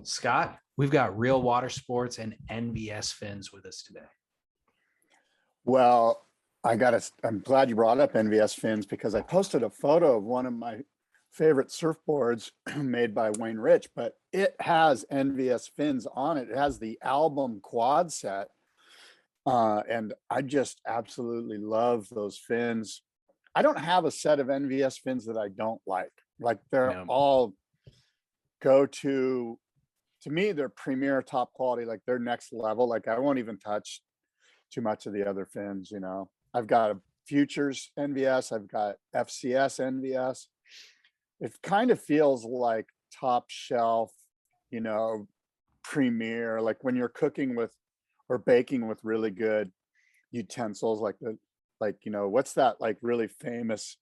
Scott, we've got Real Water Sports and NVS fins with us today. Well, I'm glad you brought up NVS fins because I posted a photo of one of my favorite surfboards made by Wayne Rich, but it has NVS fins on it. It has the album quad set. And I just absolutely love those fins. I don't have a set of NVS fins that I don't like. Like they're all go to me, they're premier top quality, like they're next level. Like I won't even touch too much of the other fins, you know. I've got a Futures NVS, I've got FCS NVS. It kind of feels like top shelf, you know, premier, like when you're cooking with or baking with really good utensils, like you know, what's that like really famous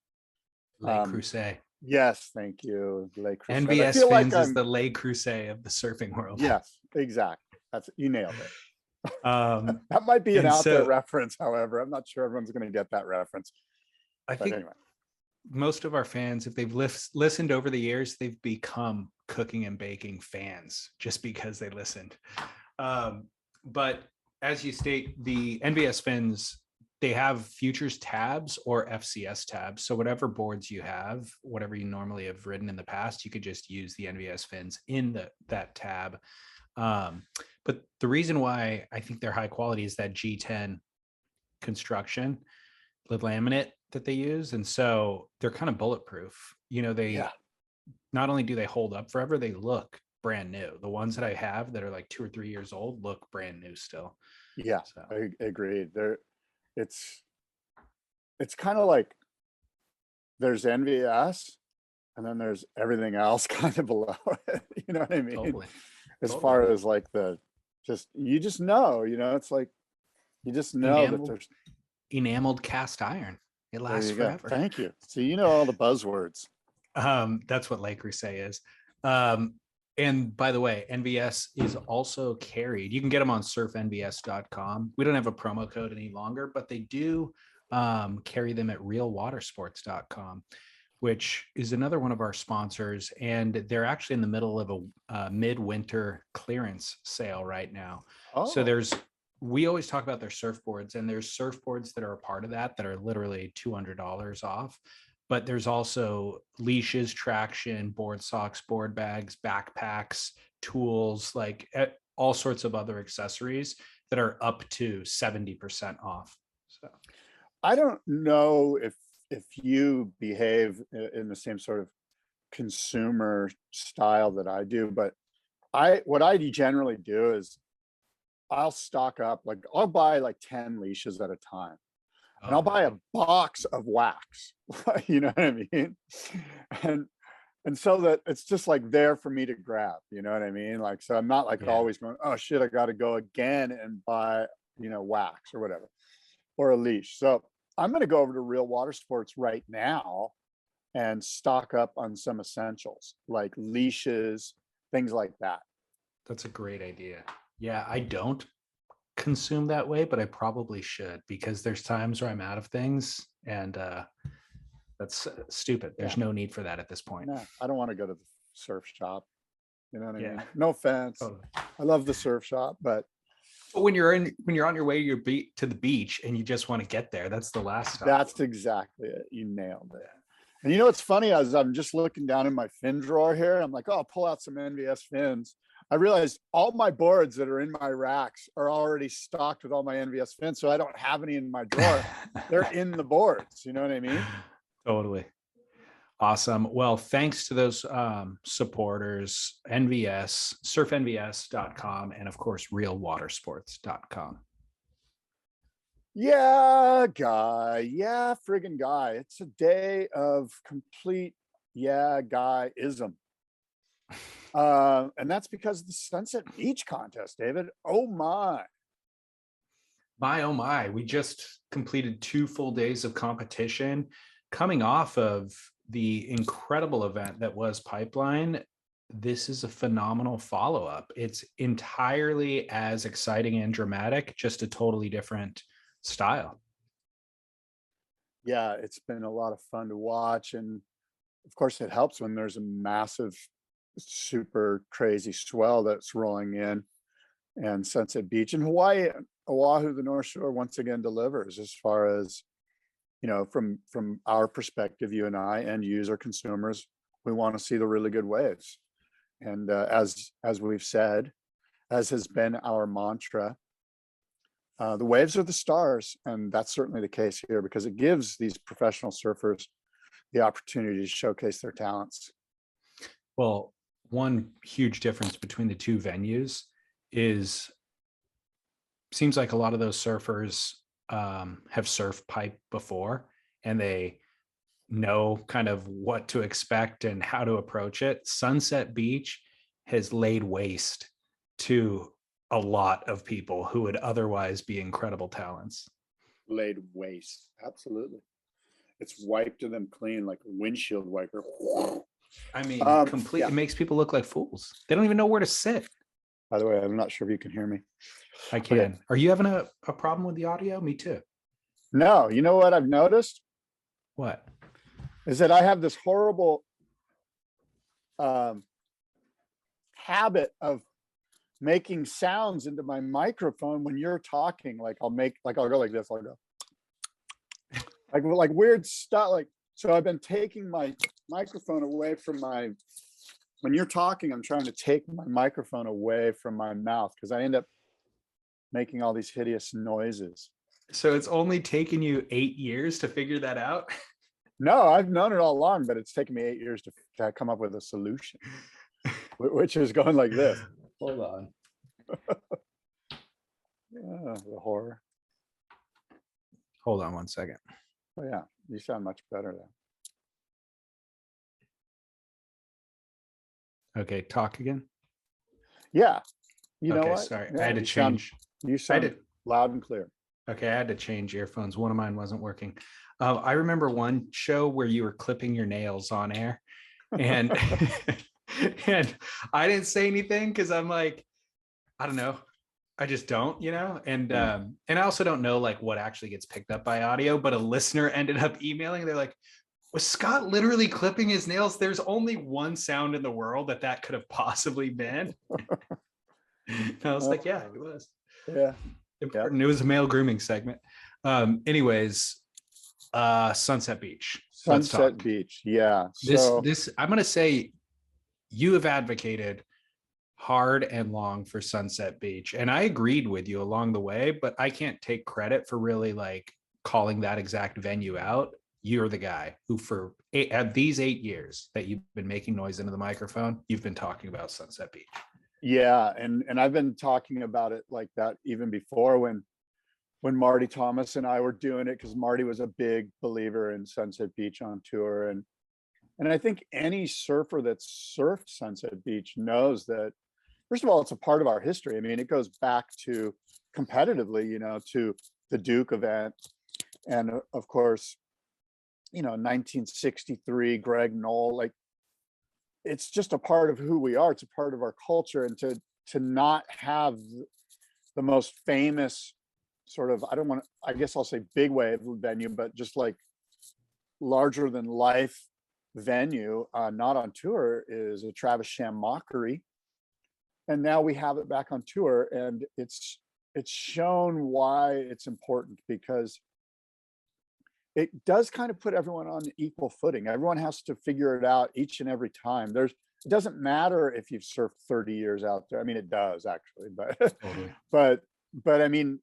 Le Creuset. Yes, thank you. Le Creuset. NVS fins is the Le Creuset of the surfing world. Yes, exactly. You nailed it. That might be an out there reference, however. I'm not sure everyone's going to get that reference. I think anyway, most of our fans, if they've listened over the years, they've become cooking and baking fans just because they listened. But as you state, the NVS fins, they have Futures tabs or FCS tabs. So whatever boards you have, whatever you normally have ridden in the past, you could just use the NVS fins in that tab. But the reason why I think they're high quality is that G10 construction, the laminate that they use. And so they're kind of bulletproof. You know, not only do they hold up forever, they look brand new. The ones that I have that are like 2 or 3 years old look brand new still. Yeah, so. I agree. It's kind of like there's NVS and then there's everything else kind of below it. You know what I mean? Totally. As far as like you just know, you know, it's like, you just know that there's enameled cast iron. It lasts forever. Thank you. So, you know, all the buzzwords. That's what Le Creuset is. And by the way, NVS is also carried. You can get them on surfnvs.com. We don't have a promo code any longer, but they do carry them at realwatersports.com, which is another one of our sponsors. And they're actually in the middle of a midwinter clearance sale right now. Oh. So we always talk about their surfboards, and there's surfboards that are a part of that are literally $200 off. But there's also leashes, traction, board socks, board bags, backpacks, tools, like all sorts of other accessories that are up to 70% off. So I don't know if you behave in the same sort of consumer style that I do, but what I generally do is I'll stock up, like I'll buy like 10 leashes at a time. And I'll buy a box of wax, you know what I mean? And so that it's just like there for me to grab, you know what I mean? Like, so I'm not like always going, oh shit, I got to go again and buy, you know, wax or whatever, or a leash. So I'm going to go over to Real Water Sports right now and stock up on some essentials like leashes, things like that. That's a great idea. Yeah, I don't consume that way, but I probably should, because there's times where I'm out of things, and that's stupid. There's no need for that at this point. No, I don't want to go to the surf shop. You know what I mean? No offense. Totally. I love the surf shop, but when you're on your way to the beach and you just want to get there, that's the last stop. That's exactly it. You nailed it. And you know what's funny, as I'm just looking down in my fin drawer here, I'm like, oh, I'll pull out some NVS fins. I realized all my boards that are in my racks are already stocked with all my NVS fins, so I don't have any in my drawer. They're in the boards. You know what I mean? Totally. Awesome. Well, thanks to those supporters, NVS, surfnvs.com, and of course, realwatersports.com. Yeah, guy. Yeah, friggin' guy. It's a day of complete guyism. And that's because of the Sunset Beach contest, David. Oh my. Oh my. We just completed 2 full days of competition, coming off of the incredible event that was Pipeline. This is a phenomenal follow-up. It's entirely as exciting and dramatic, just a totally different style. Yeah, it's been a lot of fun to watch. And of course, it helps when there's a massive super crazy swell that's rolling in, and Sunset Beach and Hawaii, Oahu, the North Shore once again delivers as far as, from our perspective, you and I, end user consumers, we want to see the really good waves. And as we've said, as has been our mantra, the waves are the stars, and that's certainly the case here because it gives these professional surfers the opportunity to showcase their talents. Well, one huge difference between the two venues is seems like a lot of those surfers have surf pipe before, and they know kind of what to expect and how to approach it. Sunset Beach has laid waste to a lot of people who would otherwise be incredible talents. Laid waste, absolutely. It's wiped them clean like a windshield wiper. I mean, Yeah. It makes people look like fools. They don't even know where to sit. By the way, I'm not sure if you can hear me. I can. Okay. Are you having a problem with the audio? Me too. No, you know what I've noticed What? is that I have this horrible habit of making sounds into my microphone when you're talking. Like I'll go like this. I'll go like weird stuff. So I've been taking my microphone away from when you're talking, I'm trying to take my microphone away from my mouth because I end up making all these hideous noises. So it's only taken you 8 years to figure that out? No, I've known it all along, but it's taken me 8 years to come up with a solution, which is going like this. Hold on. The horror. Hold on 1 second. Oh yeah, you sound much better then. Okay, talk again. Yeah. You know Okay, what? sorry. Yeah, I had to change. You sound loud and clear. Okay, I had to change earphones. One of mine wasn't working. I remember one show where you were clipping your nails on air, and and I didn't say anything because I'm like, I don't know. I just don't, and I also don't know like what actually gets picked up by audio, but a listener ended up emailing. They're like, was Scott literally clipping his nails? There's only one sound in the world that could have possibly been. And I was like, yeah, it was. Yeah. Important. It was a male grooming segment. Anyways, Sunset Beach. Sunset Beach. Yeah. So This I'm gonna say you have advocated hard and long for Sunset Beach, and I agreed with you along the way, but I can't take credit for really like calling that exact venue out. You're the guy who at these 8 years that you've been making noise into the microphone, you've been talking about Sunset Beach. yeah, and I've been talking about it like that even before when Marty Thomas and I were doing it, because Marty was a big believer in Sunset Beach on tour. And I think any surfer that's surfed Sunset Beach knows that, first of all, it's a part of our history. I mean, it goes back to competitively, to the Duke event. And of course, 1963, Greg Knoll, like it's just a part of who we are. It's a part of our culture. And to not have the most famous sort of, I guess I'll say big wave venue, but just like larger than life venue, not on tour, is a Travis Sham mockery. And now we have it back on tour, and it's shown why it's important, because it does kind of put everyone on equal footing. Everyone has to figure it out each and every time. It doesn't matter if you've surfed 30 years out there. I mean, it does actually, but Totally. but I mean,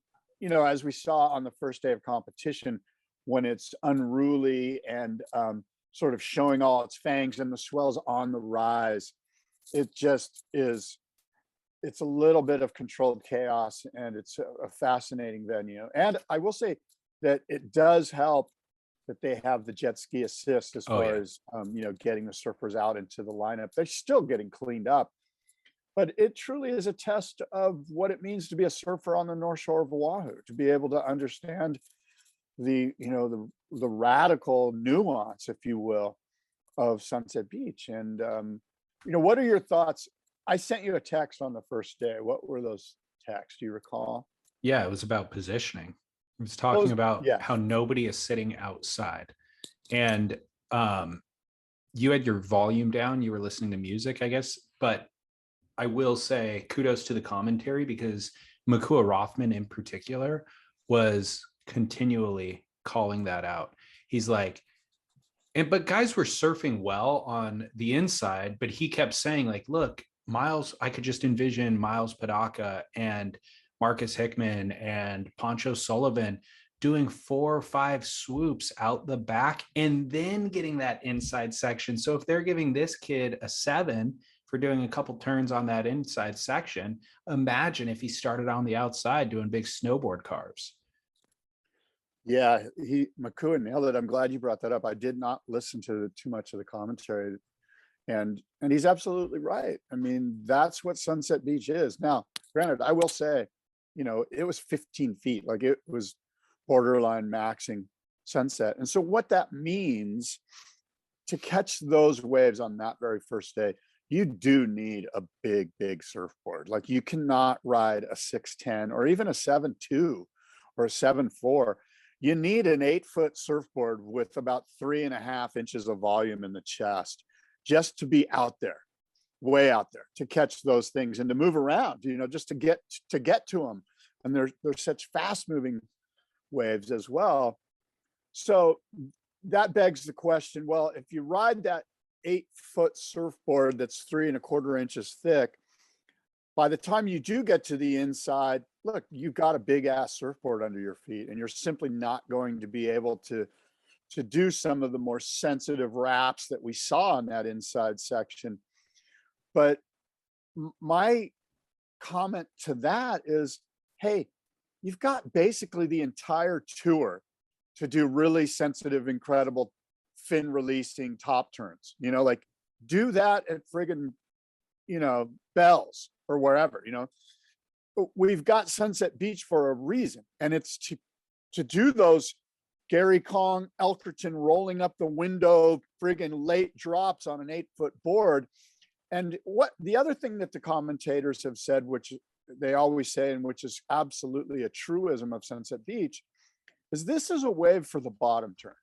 as we saw on the first day of competition, when it's unruly and sort of showing all its fangs and the swell's on the rise, it just is. It's a little bit of controlled chaos, and it's a fascinating venue. And I will say that it does help that they have the jet ski assist as far as getting the surfers out into the lineup. They're still getting cleaned up, but it truly is a test of what it means to be a surfer on the North Shore of Oahu, to be able to understand the radical nuance, if you will, of Sunset Beach. And what are your thoughts? I sent you a text on the first day. What were those texts? Do you recall? Yeah, it was about positioning. It was talking about how nobody is sitting outside. And you had your volume down, you were listening to music, I guess. But I will say kudos to the commentary, because Makua Rothman in particular was continually calling that out. He's like, but guys were surfing well on the inside, but he kept saying, like, look, Miles, I could just envision Miles Padaka and Marcus Hickman and Poncho Sullivan doing 4 or 5 swoops out the back and then getting that inside section. So if they're giving this kid a 7 for doing a couple turns on that inside section, imagine if he started on the outside doing big snowboard carves. Yeah, Makua nailed it. I'm glad you brought that up. I did not listen to too much of the commentary, and he's absolutely right. I mean, that's what Sunset Beach is. Now, granted, I will say, it was 15 feet, like it was borderline maxing Sunset. And so what that means, to catch those waves on that very first day, you do need a big surfboard. Like, you cannot ride a 6'10" or even a 7'2" or a 7'4". You need an 8-foot surfboard with about 3.5 inches of volume in the chest, just to be out there, way out there, to catch those things and to move around, just to get to them. And they're such fast moving waves as well. So that begs the question, well, if you ride that 8-foot surfboard that's 3¼ inches thick, by the time you do get to the inside, look, you've got a big ass surfboard under your feet, and you're simply not going to be able to do some of the more sensitive wraps that we saw in that inside section. But my comment to that is, hey, you've got basically the entire tour to do really sensitive, incredible fin releasing top turns. Like, do that at friggin', Bells or wherever. We've got Sunset Beach for a reason, and it's to do those Gary Kong, Elkerton rolling up the window, friggin' late drops on an 8-foot board. And what the other thing that the commentators have said, which they always say, and which is absolutely a truism of Sunset Beach, is this is a wave for the bottom turn.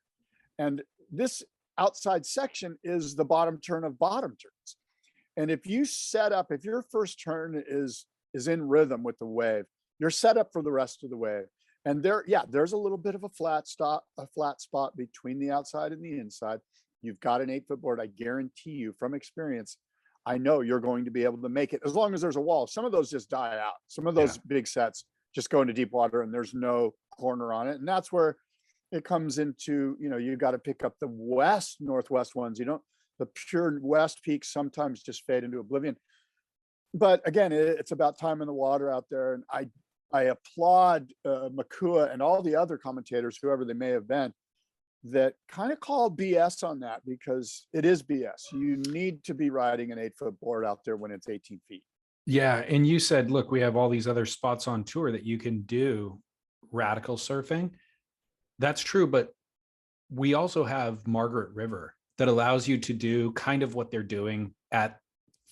And this outside section is the bottom turn of bottom turns. And if you if your first turn is in rhythm with the wave, you're set up for the rest of the wave. And there's a little bit of a flat spot between the outside and the inside. You've got an 8-foot board. I guarantee you from experience, I know you're going to be able to make it, as long as there's a wall. Some of those just die out. Some of those big sets just go into deep water and there's no corner on it. And that's where it comes into, you got to pick up the northwest ones. The pure west peaks sometimes just fade into oblivion. But again, it's about time in the water out there. And I applaud Makua and all the other commentators, whoever they may have been, that kind of call BS on that, because it is BS. You need to be riding an 8-foot board out there when it's 18 feet. Yeah. And you said, look, we have all these other spots on tour that you can do radical surfing. That's true. But we also have Margaret River that allows you to do kind of what they're doing at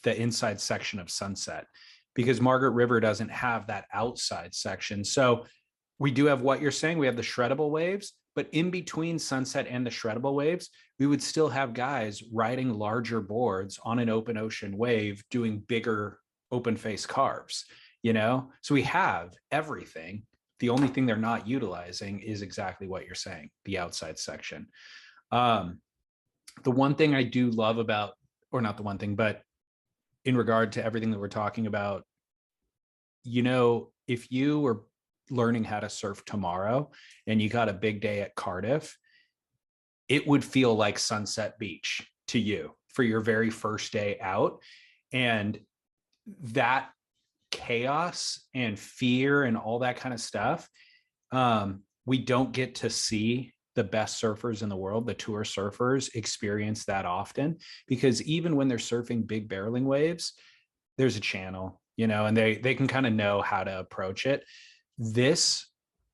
the inside section of Sunset, because Margaret River doesn't have that outside section. So we do have what you're saying. We have the shreddable waves, but in between Sunset and the shreddable waves, we would still have guys riding larger boards on an open ocean wave, doing bigger open face carves, So we have everything. The only thing they're not utilizing is exactly what you're saying, the outside section. The one thing I do love about, or not the one thing, but in regard to everything that we're talking about, if you were learning how to surf tomorrow and you got a big day at Cardiff, it would feel like Sunset Beach to you for your very first day out. And that chaos and fear and all that kind of stuff, we don't get to see the best surfers in the world, the tour surfers, experience that often, because even when they're surfing big barreling waves, there's a channel, and they can kind of know how to approach it. This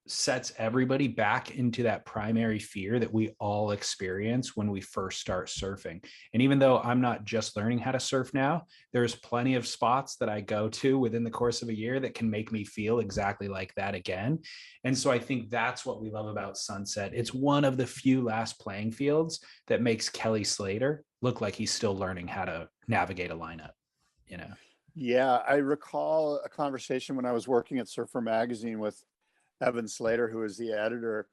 sets everybody back into that primary fear that we all experience when we first start surfing. And even though I'm not just learning how to surf now, there's plenty of spots that I go to within the course of a year that can make me feel exactly like that again. And so I think that's what we love about Sunset. It's one of the few last playing fields that makes Kelly Slater look like he's still learning how to navigate a lineup, you know? Yeah, I recall a conversation when I was working at Surfer Magazine with Evan Slater, who is the editor.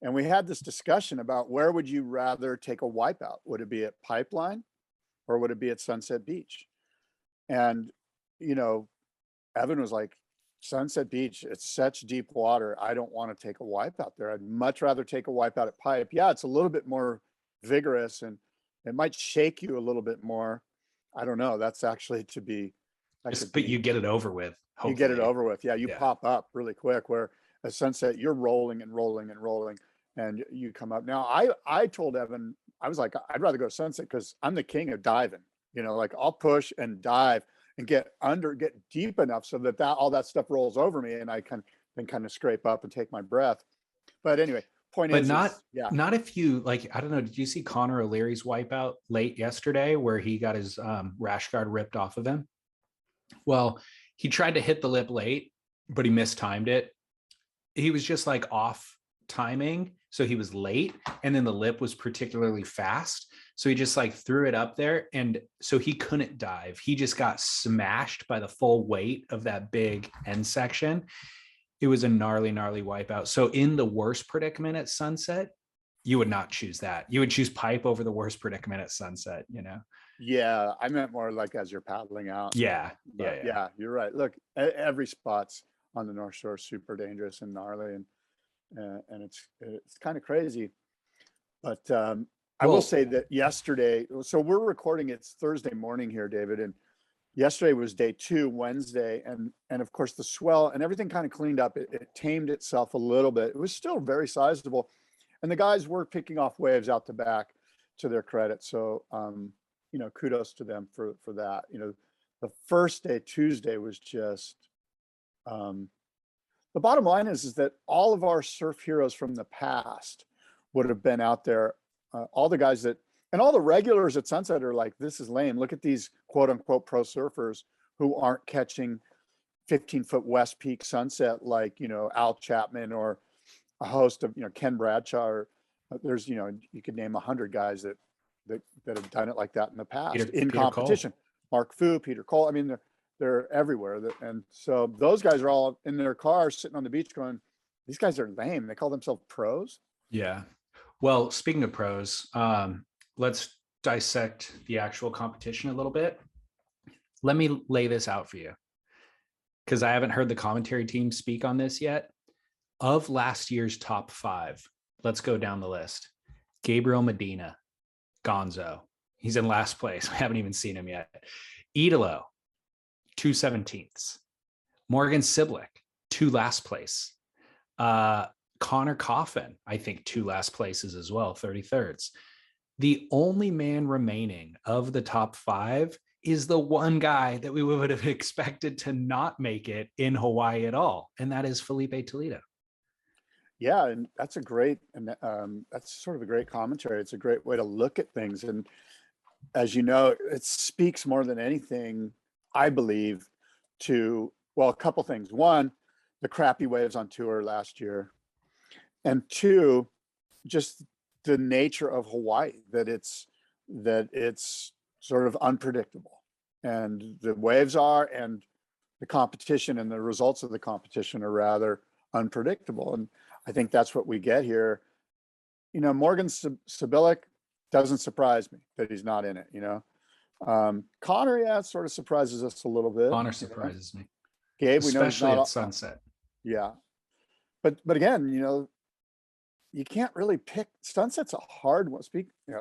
And we had this discussion about where would you rather take a wipeout? Would it be at Pipeline or would it be at Sunset Beach? And, you know, Evan was like, Sunset Beach, it's such deep water. I don't want to take a wipeout there. I'd much rather take a wipeout at Pipe. Yeah, it's a little bit more vigorous and it might shake you a little bit more. I don't know. That's actually to be, But you get it over with. you get it Hopefully. over with. Yeah, you Yeah. pop up really quick. Where at Sunset, you're rolling and rolling and rolling, and you come up. Now, I told Evan, I was like, I'd rather go to Sunset because I'm the king of diving. You know, like I'll push and dive and get deep enough so that all that stuff rolls over me, and I can then kind of scrape up and take my breath. But anyway, point But is yeah, not if you like, I don't know, did you see Connor O'Leary's wipeout late yesterday where he got his rash guard ripped off of him? Well, he tried to hit the lip late, but he mistimed it. He was just like off timing. So he was late. And then the lip was particularly fast. So he just like threw it up there. And so he couldn't dive. He just got smashed by the full weight of that big end section. It was a gnarly, gnarly wipeout. So in the worst predicament at Sunset, you would not choose that. You would choose Pipe over the worst predicament at Sunset, you know? yeah. I meant more like as you're paddling out. Yeah. But yeah, you're right. Look, every spot's on the North Shore super dangerous and gnarly, and it's kind of crazy. But I will say that yesterday, so we're recording, it's Thursday morning here, David, and yesterday was day 2, Wednesday, and of course the swell and everything kind of cleaned up. It tamed itself a little bit. It was still very sizable, and the guys were picking off waves out the back, to their credit. So you know, kudos to them for that. You know, the first day, Tuesday, was just the bottom line is that all of our surf heroes from the past would have been out there. All the guys that, and all the regulars at Sunset are like, this is lame. Look at these quote unquote pro surfers who aren't catching 15-foot West Peak Sunset like, you know, Al Chapman or a host of, you know, Ken Bradshaw. Or, there's, you know, you could name 100 guys that have done it like that in the past in Peter competition. Cole. Mark Fu, Peter Cole. I mean, they're everywhere. And so those guys are all in their cars sitting on the beach going, these guys are lame. They call themselves pros. Yeah. Well, speaking of pros, let's dissect the actual competition a little bit. Let me lay this out for you because I haven't heard the commentary team speak on this yet. Of last year's top 5, let's go down the list. Gabriel Medina, Gonzo. He's in last place. I haven't even seen him yet. Idolo, 2/17. Morgan Siblick, 2 last place. Connor Coffin, I think 2 last places as well, 33rds. The only man remaining of the top 5 is the one guy that we would have expected to not make it in Hawaii at all, and that is Filipe Toledo. Yeah, and that's a great, and that's sort of a great commentary. It's a great way to look at things. And as you know, it speaks more than anything, I believe, to, well, a couple things. One, the crappy waves on tour last year. And 2, just the nature of Hawaii, that it's sort of unpredictable. And the waves are, and the competition and the results of the competition are rather unpredictable. And I think that's what we get here. You know, Morgan Sibilic doesn't surprise me that he's not in it, you know. Connor, yeah, it sort of surprises us a little bit. Connor surprises me. Gabe, we know he's Especially not at Sunset. Yeah. But again, you know, you can't really pick. Sunset's a hard one.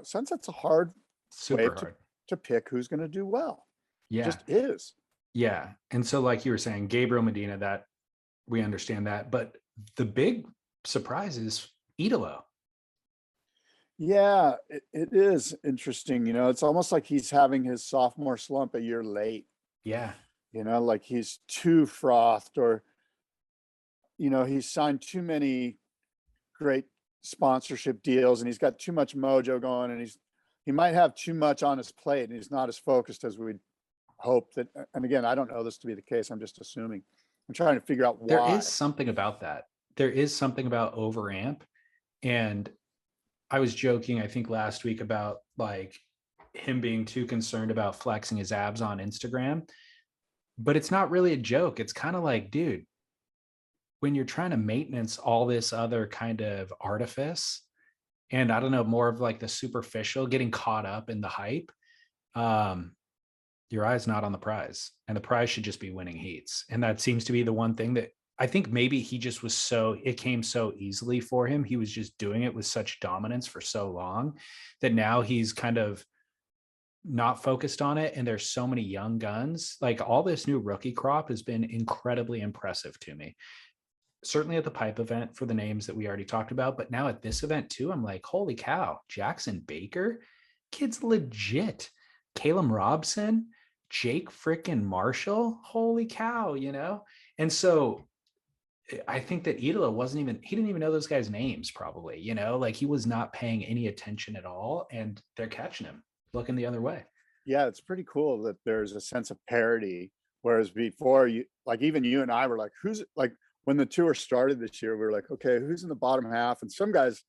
Sunset's a hard Super wave hard. to pick who's going to do well. Yeah. It just is. Yeah. And so, like you were saying, Gabriel Medina, that we understand that. But the big surprise is Idolo. Yeah, it is interesting. You know, it's almost like he's having his sophomore slump a year late. Yeah. You know, like he's too frothed, or he's signed too many great sponsorship deals and he's got too much mojo going, and he might have too much on his plate and he's not as focused as we'd hope that. And again, I don't know this to be the case. I'm just assuming. I'm trying to figure out There why. is something about that. There is something about overamp. And I was joking, I think last week, about like him being too concerned about flexing his abs on Instagram. But it's not really a joke. It's kind of like, dude, when you're trying to maintenance all this other kind of artifice, and I don't know, more of like the superficial, getting caught up in the hype, your eye's not on the prize, and the prize should just be winning heats. And that seems to be the one thing that I think maybe he just was it came so easily for him. He was just doing it with such dominance for so long that now he's kind of not focused on it. And there's so many young guns. Like, all this new rookie crop has been incredibly impressive to me. Certainly at the pipe event for the names that we already talked about, but now at this event too, I'm like, holy cow, Jackson Baker, kid's legit. Caleb Robson, Jake frickin' Marshall, holy cow, And so I think that Idolo he didn't even know those guys' names probably, like he was not paying any attention at all, and they're catching him looking the other way. Yeah, it's pretty cool that there's a sense of parity. Whereas before, even you and I were like, who's like, when the tour started this year, we were like, okay, who's in the bottom half? And some guys,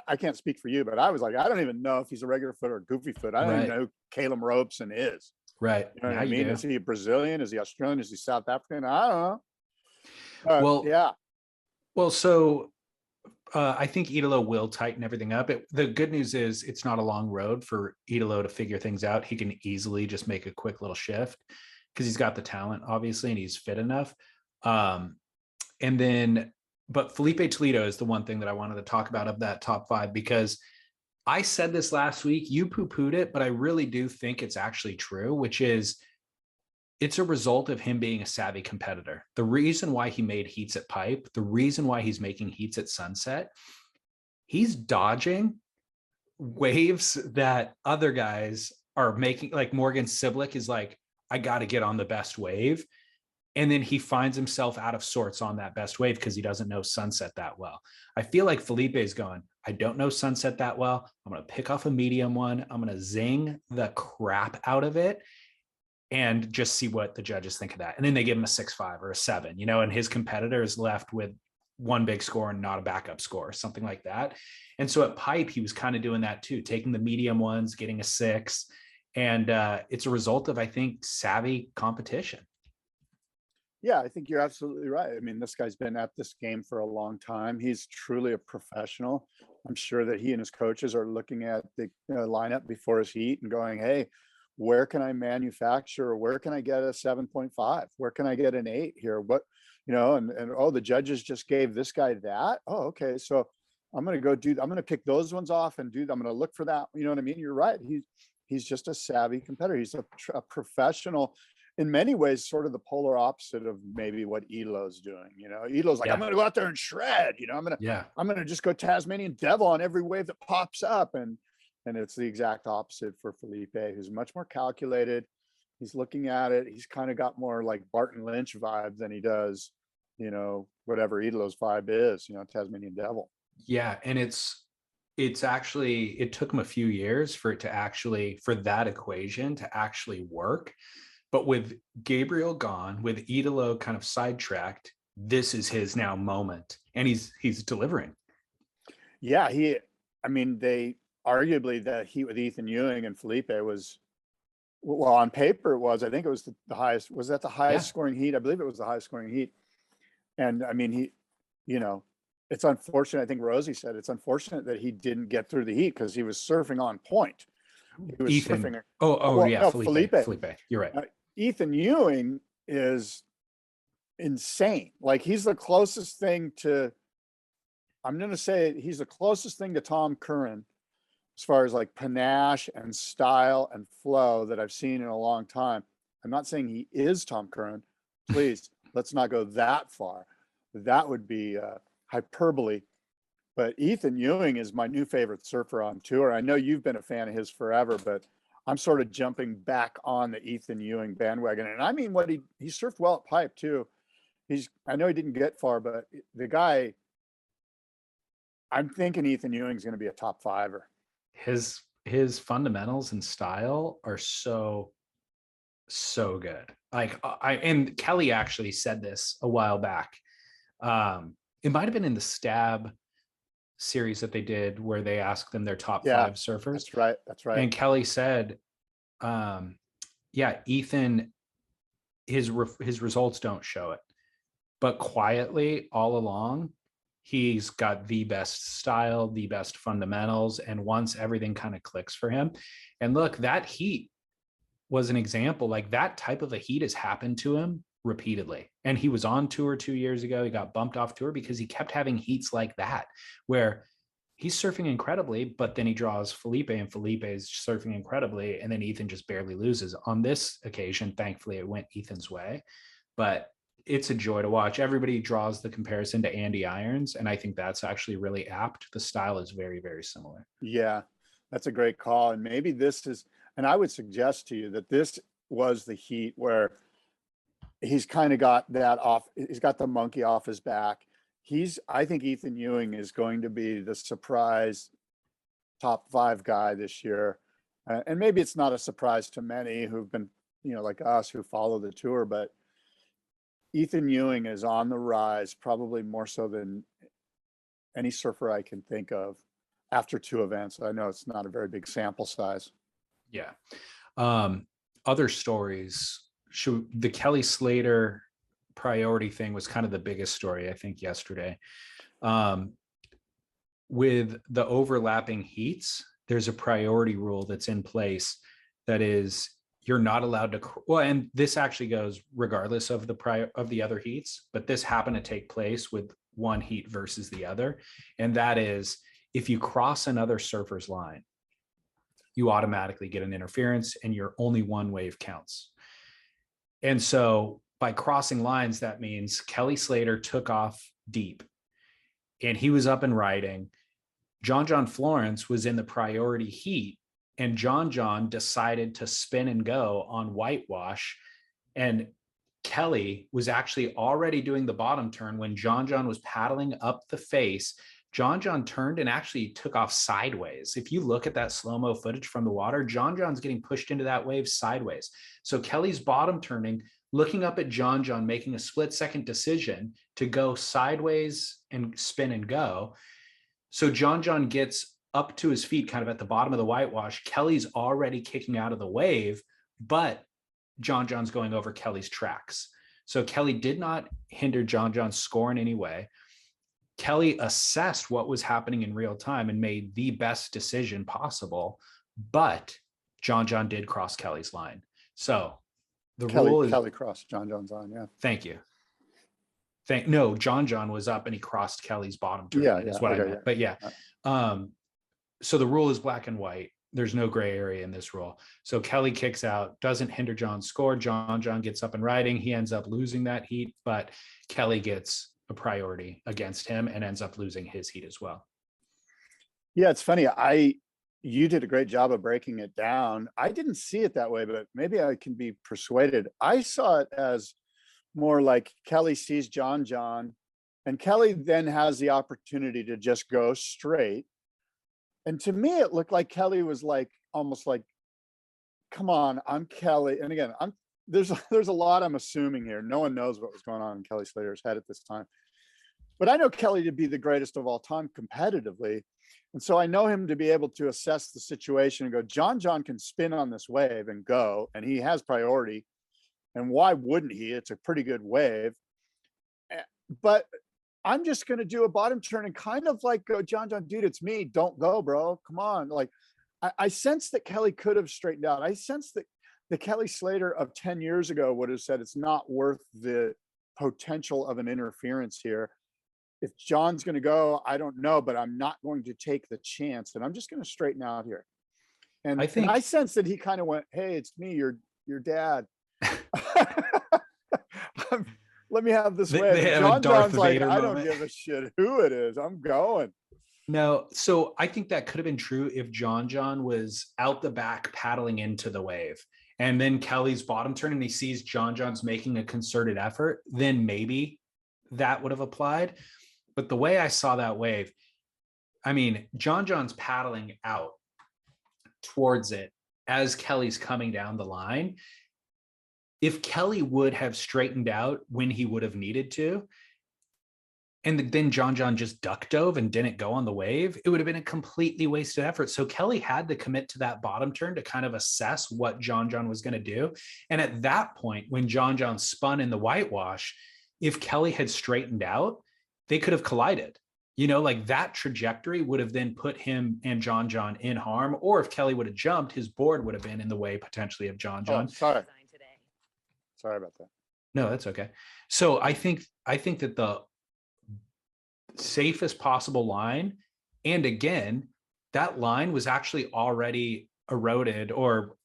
I can't speak for you, but I was like, I don't even know if he's a regular foot or a goofy foot. I don't even know who Caleb Robeson is. Right. You know what I mean? Is he Brazilian? Is he Australian? Is he South African? I don't know. Well, yeah. Well, so I think Idolo will tighten everything up. The good news is it's not a long road for Idolo to figure things out. He can easily just make a quick little shift because he's got the talent, obviously, and he's fit enough. But Filipe Toledo is the one thing that I wanted to talk about of that top five, because I said this last week, you poo-pooed it, but I really do think it's actually true, which is it's a result of him being a savvy competitor. The reason why he made heats at Pipe, the reason why he's making heats at Sunset, he's dodging waves that other guys are making. Like Morgan Siblick is like, I got to get on the best wave. And then he finds himself out of sorts on that best wave because he doesn't know Sunset that well. I feel like Felipe is going, I don't know Sunset that well. I'm going to pick off a medium one. I'm going to zing the crap out of it and just see what the judges think of that. And then they give him a 6-5 or a 7, and his competitor is left with one big score and not a backup score, something like that. And so at Pipe, he was kind of doing that too, taking the medium ones, getting a 6. And it's a result of, I think, savvy competition. Yeah, I think you're absolutely right. I mean, this guy's been at this game for a long time. He's truly a professional. I'm sure that he and his coaches are looking at the lineup before his heat and going, hey, where can I manufacture? Or where can I get a 7.5? Where can I get an 8 here? What, and oh, the judges just gave this guy that. Oh, okay. So I'm going to pick those ones off and I'm going to look for that. You know what I mean? You're right. He's just a savvy competitor. He's a professional. In many ways, sort of the polar opposite of maybe what Idolo's doing. Idolo's like, I'm going to go out there and shred. I'm going to just go Tasmanian devil on every wave that pops up. And it's the exact opposite for Felipe, who's much more calculated. He's looking at it. He's kind of got more like Barton Lynch vibe than he does, whatever Idolo's vibe is, Tasmanian devil. Yeah. And it's actually, it took him a few years for that equation to actually work. But with Gabriel gone, with Idolo kind of sidetracked, this is his now moment, and he's delivering. Yeah, they arguably that heat with Ethan Ewing and Felipe was, well, on paper it was. I think it was the highest. Was that the highest scoring heat? I believe it was the highest scoring heat. And I mean, it's unfortunate. I think Rosie said it's unfortunate that he didn't get through the heat because he was surfing on point. He was Ethan. surfing. No, Felipe. You're right. Ethan Ewing is insane. Like he's the closest thing to, I'm going to say he's the closest thing to Tom Curran as far as like panache and style and flow that I've seen in a long time. I'm not saying he is Tom Curran. Please, let's not go that far. That would be hyperbole. But Ethan Ewing is my new favorite surfer on tour. I know you've been a fan of his forever, but I'm sort of jumping back on the Ethan Ewing bandwagon. And I mean, he surfed well at Pipe too. I know he didn't get far, but the guy, I'm thinking Ethan Ewing's going to be a top fiver. His fundamentals and style are so good. Like and Kelly actually said this a while back. It might have been in the Stab series that they did where they asked them their top 5 surfers. That's right. That's right. And Kelly said, Ethan, his results don't show it, but quietly all along, he's got the best style, the best fundamentals. And once everything kind of clicks for him, and look, that heat was an example. Like that type of a heat has happened to him repeatedly. And he was on tour 2 years ago. He got bumped off tour because he kept having heats like that, where he's surfing incredibly, but then he draws Felipe and Felipe is surfing incredibly. And then Ethan just barely loses. On this occasion, thankfully, it went Ethan's way, but it's a joy to watch. Everybody draws the comparison to Andy Irons, and I think that's actually really apt. The style is very, very similar. Yeah, that's a great call. And maybe this is, and I would suggest to you that this was the heat where he's kind of got that off. He's got the monkey off his back. I think Ethan Ewing is going to be the surprise top 5 guy this year. And maybe it's not a surprise to many who've been, like us who follow the tour, but Ethan Ewing is on the rise, probably more so than any surfer I can think of after 2 events. I know it's not a very big sample size. Yeah. Other stories. The Kelly Slater priority thing was kind of the biggest story, I think, yesterday. With the overlapping heats, there's a priority rule that's in place that is you're not allowed to, and this actually goes regardless of the other heats, but this happened to take place with one heat versus the other. And that is, if you cross another surfer's line, you automatically get an interference and your only one wave counts. And so by crossing lines, that means Kelly Slater took off deep and he was up and riding. John Florence was in the priority heat, and John decided to spin and go on whitewash. And Kelly was actually already doing the bottom turn when John was paddling up the face. John turned and actually took off sideways. If you look at that slow-mo footage from the water, John's getting pushed into that wave sideways. So Kelly's bottom turning, looking up at John, making a split-second decision to go sideways and spin and go. So John gets up to his feet kind of at the bottom of the whitewash. Kelly's already kicking out of the wave, but John's going over Kelly's tracks. So Kelly did not hinder John's score in any way. Kelly assessed what was happening in real time and made the best decision possible, but John did cross Kelly's line. So the rule is Kelly crossed John's line. Yeah. Thank you. No, John was up and he crossed Kelly's bottom turn. Is what I meant. Yeah. But yeah. So the rule is black and white. There's no gray area in this rule. So Kelly kicks out, doesn't hinder John's score. John gets up and riding. He ends up losing that heat, but Kelly gets a priority against him and ends up losing his heat as well. Yeah, it's funny. You did a great job of breaking it down. I didn't see it that way, but maybe I can be persuaded. I saw it as more like Kelly sees John, and Kelly then has the opportunity to just go straight. And to me, it looked like Kelly was like, almost like, come on, I'm Kelly. And again, there's a lot I'm assuming here. No one knows what was going on in Kelly Slater's head at this time. But I know Kelly to be the greatest of all time competitively. And so I know him to be able to assess the situation and go, John can spin on this wave and go, and he has priority. And why wouldn't he? It's a pretty good wave. But I'm just going to do a bottom turn and kind of like go, John, dude, it's me. Don't go, bro. Come on. Like I sense that Kelly could have straightened out. I sense that the Kelly Slater of 10 years ago would have said, it's not worth the potential of an interference here. If John's going to go, I don't know, but I'm not going to take the chance. And I'm just going to straighten out here. And I sense that he kind of went, hey, it's me, your dad. Let me have this way. John's like, I don't give a shit who it is. I'm going. No, so I think that could have been true if John was out the back paddling into the wave, and then Kelly's bottom turn and he sees John's making a concerted effort, then maybe that would have applied. But the way I saw that wave, I mean, John's paddling out towards it as Kelly's coming down the line. If Kelly would have straightened out when he would have needed to, and then John just duck dove and didn't go on the wave, it would have been a completely wasted effort. So Kelly had to commit to that bottom turn to kind of assess what John was going to do. And at that point, when John spun in the whitewash, if Kelly had straightened out, they could have collided. You know, like that trajectory would have then put him and John in harm. Or if Kelly would have jumped, his board would have been in the way potentially of John. Oh, sorry about that. No, that's okay. So I think that the safest possible line, and again, that line was actually already eroded or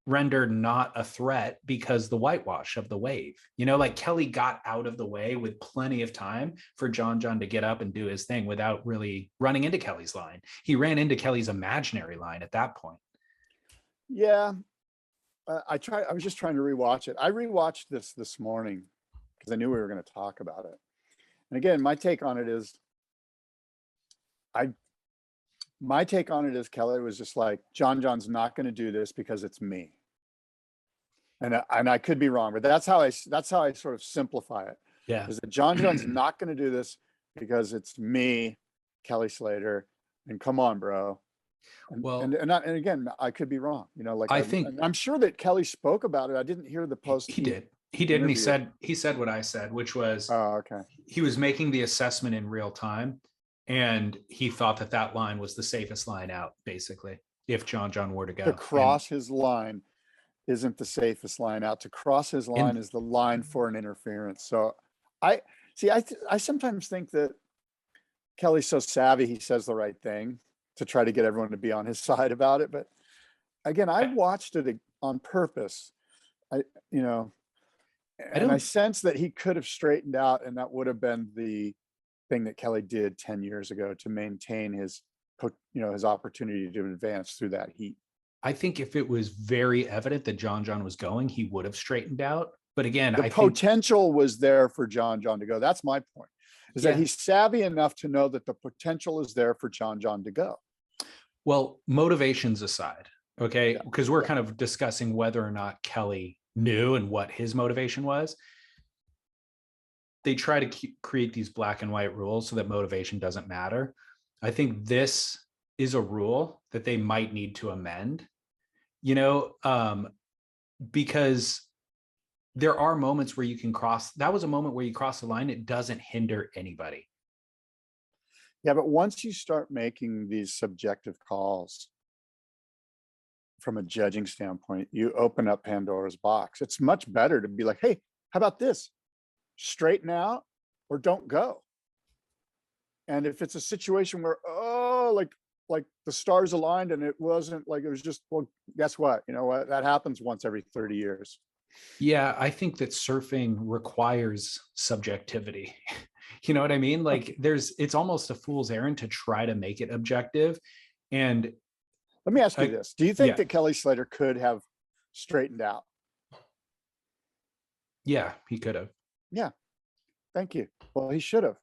rendered not a threat because the whitewash of the wave. You know, like Kelly got out of the way with plenty of time for John to get up and do his thing without really running into Kelly's line. He ran into Kelly's imaginary line at that point. Yeah. I was just trying to rewatch it. I rewatched this morning because I knew we were going to talk about it. And again, my take on it is Kelly was just like, John's not going to do this because it's me. And I could be wrong, but that's how I sort of simplify it. Yeah. Is that John's not going to do this because it's me, Kelly Slater, and come on, bro. And again, I could be wrong, you know, like I'm sure that Kelly spoke about it. I didn't hear the post. He did. And he said what I said, which was, okay. He was making the assessment in real time. And he thought that line was the safest line out, basically, if John were to go. To cross his line isn't the safest line out. To cross his line is the line for an interference. So I sometimes think that Kelly's so savvy, he says the right thing to try to get everyone to be on his side about it. But again, I watched it on purpose. I sense that he could have straightened out, and that would have been the thing that Kelly did 10 years ago to maintain his opportunity to advance through that heat. I think if it was very evident that John was going, he would have straightened out. But again, the potential was there for John to go. That's my point, is that he's savvy enough to know that the potential is there for John to go. Well, motivations aside, okay, because we're kind of discussing whether or not Kelly knew and what his motivation was. They try to create these black and white rules so that motivation doesn't matter. I think this is a rule that they might need to amend, because there are moments where you can cross. That was a moment where you cross the line. It doesn't hinder anybody. Yeah, but once you start making these subjective calls from a judging standpoint, you open up Pandora's box. It's much better to be like, hey, how about this? Straighten out or don't go. And if it's a situation where, like the stars aligned and it wasn't like, it was just, well, guess what? You know what? That happens once every 30 years. Yeah, I think that surfing requires subjectivity. You know what I mean? Like it's almost a fool's errand to try to make it objective. And let me ask you this. Do you think that Kelly Slater could have straightened out? Yeah, he could have. Yeah. Thank you. Well, he should have.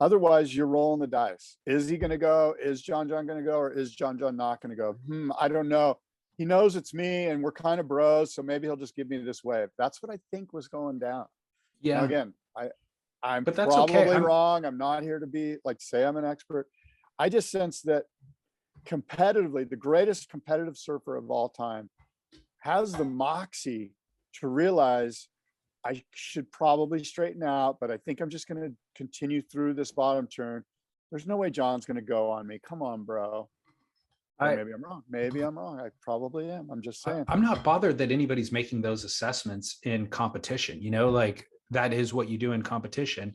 Otherwise, you're rolling the dice. Is he going to go? Is John going to go? Or is John not going to go? I don't know. He knows it's me and we're kind of bros, so maybe he'll just give me this wave. That's what I think was going down. Yeah. Now, again, I'm but that's probably okay. wrong. I'm not here to be say I'm an expert. I just sense that competitively, the greatest competitive surfer of all time has the moxie to realize I should probably straighten out, but I think I'm just going to continue through this bottom turn. There's no way John's going to go on me. Come on, bro. Maybe I'm wrong. Maybe I'm wrong. I probably am. I'm just saying. I'm not bothered that anybody's making those assessments in competition. Like that is what you do in competition.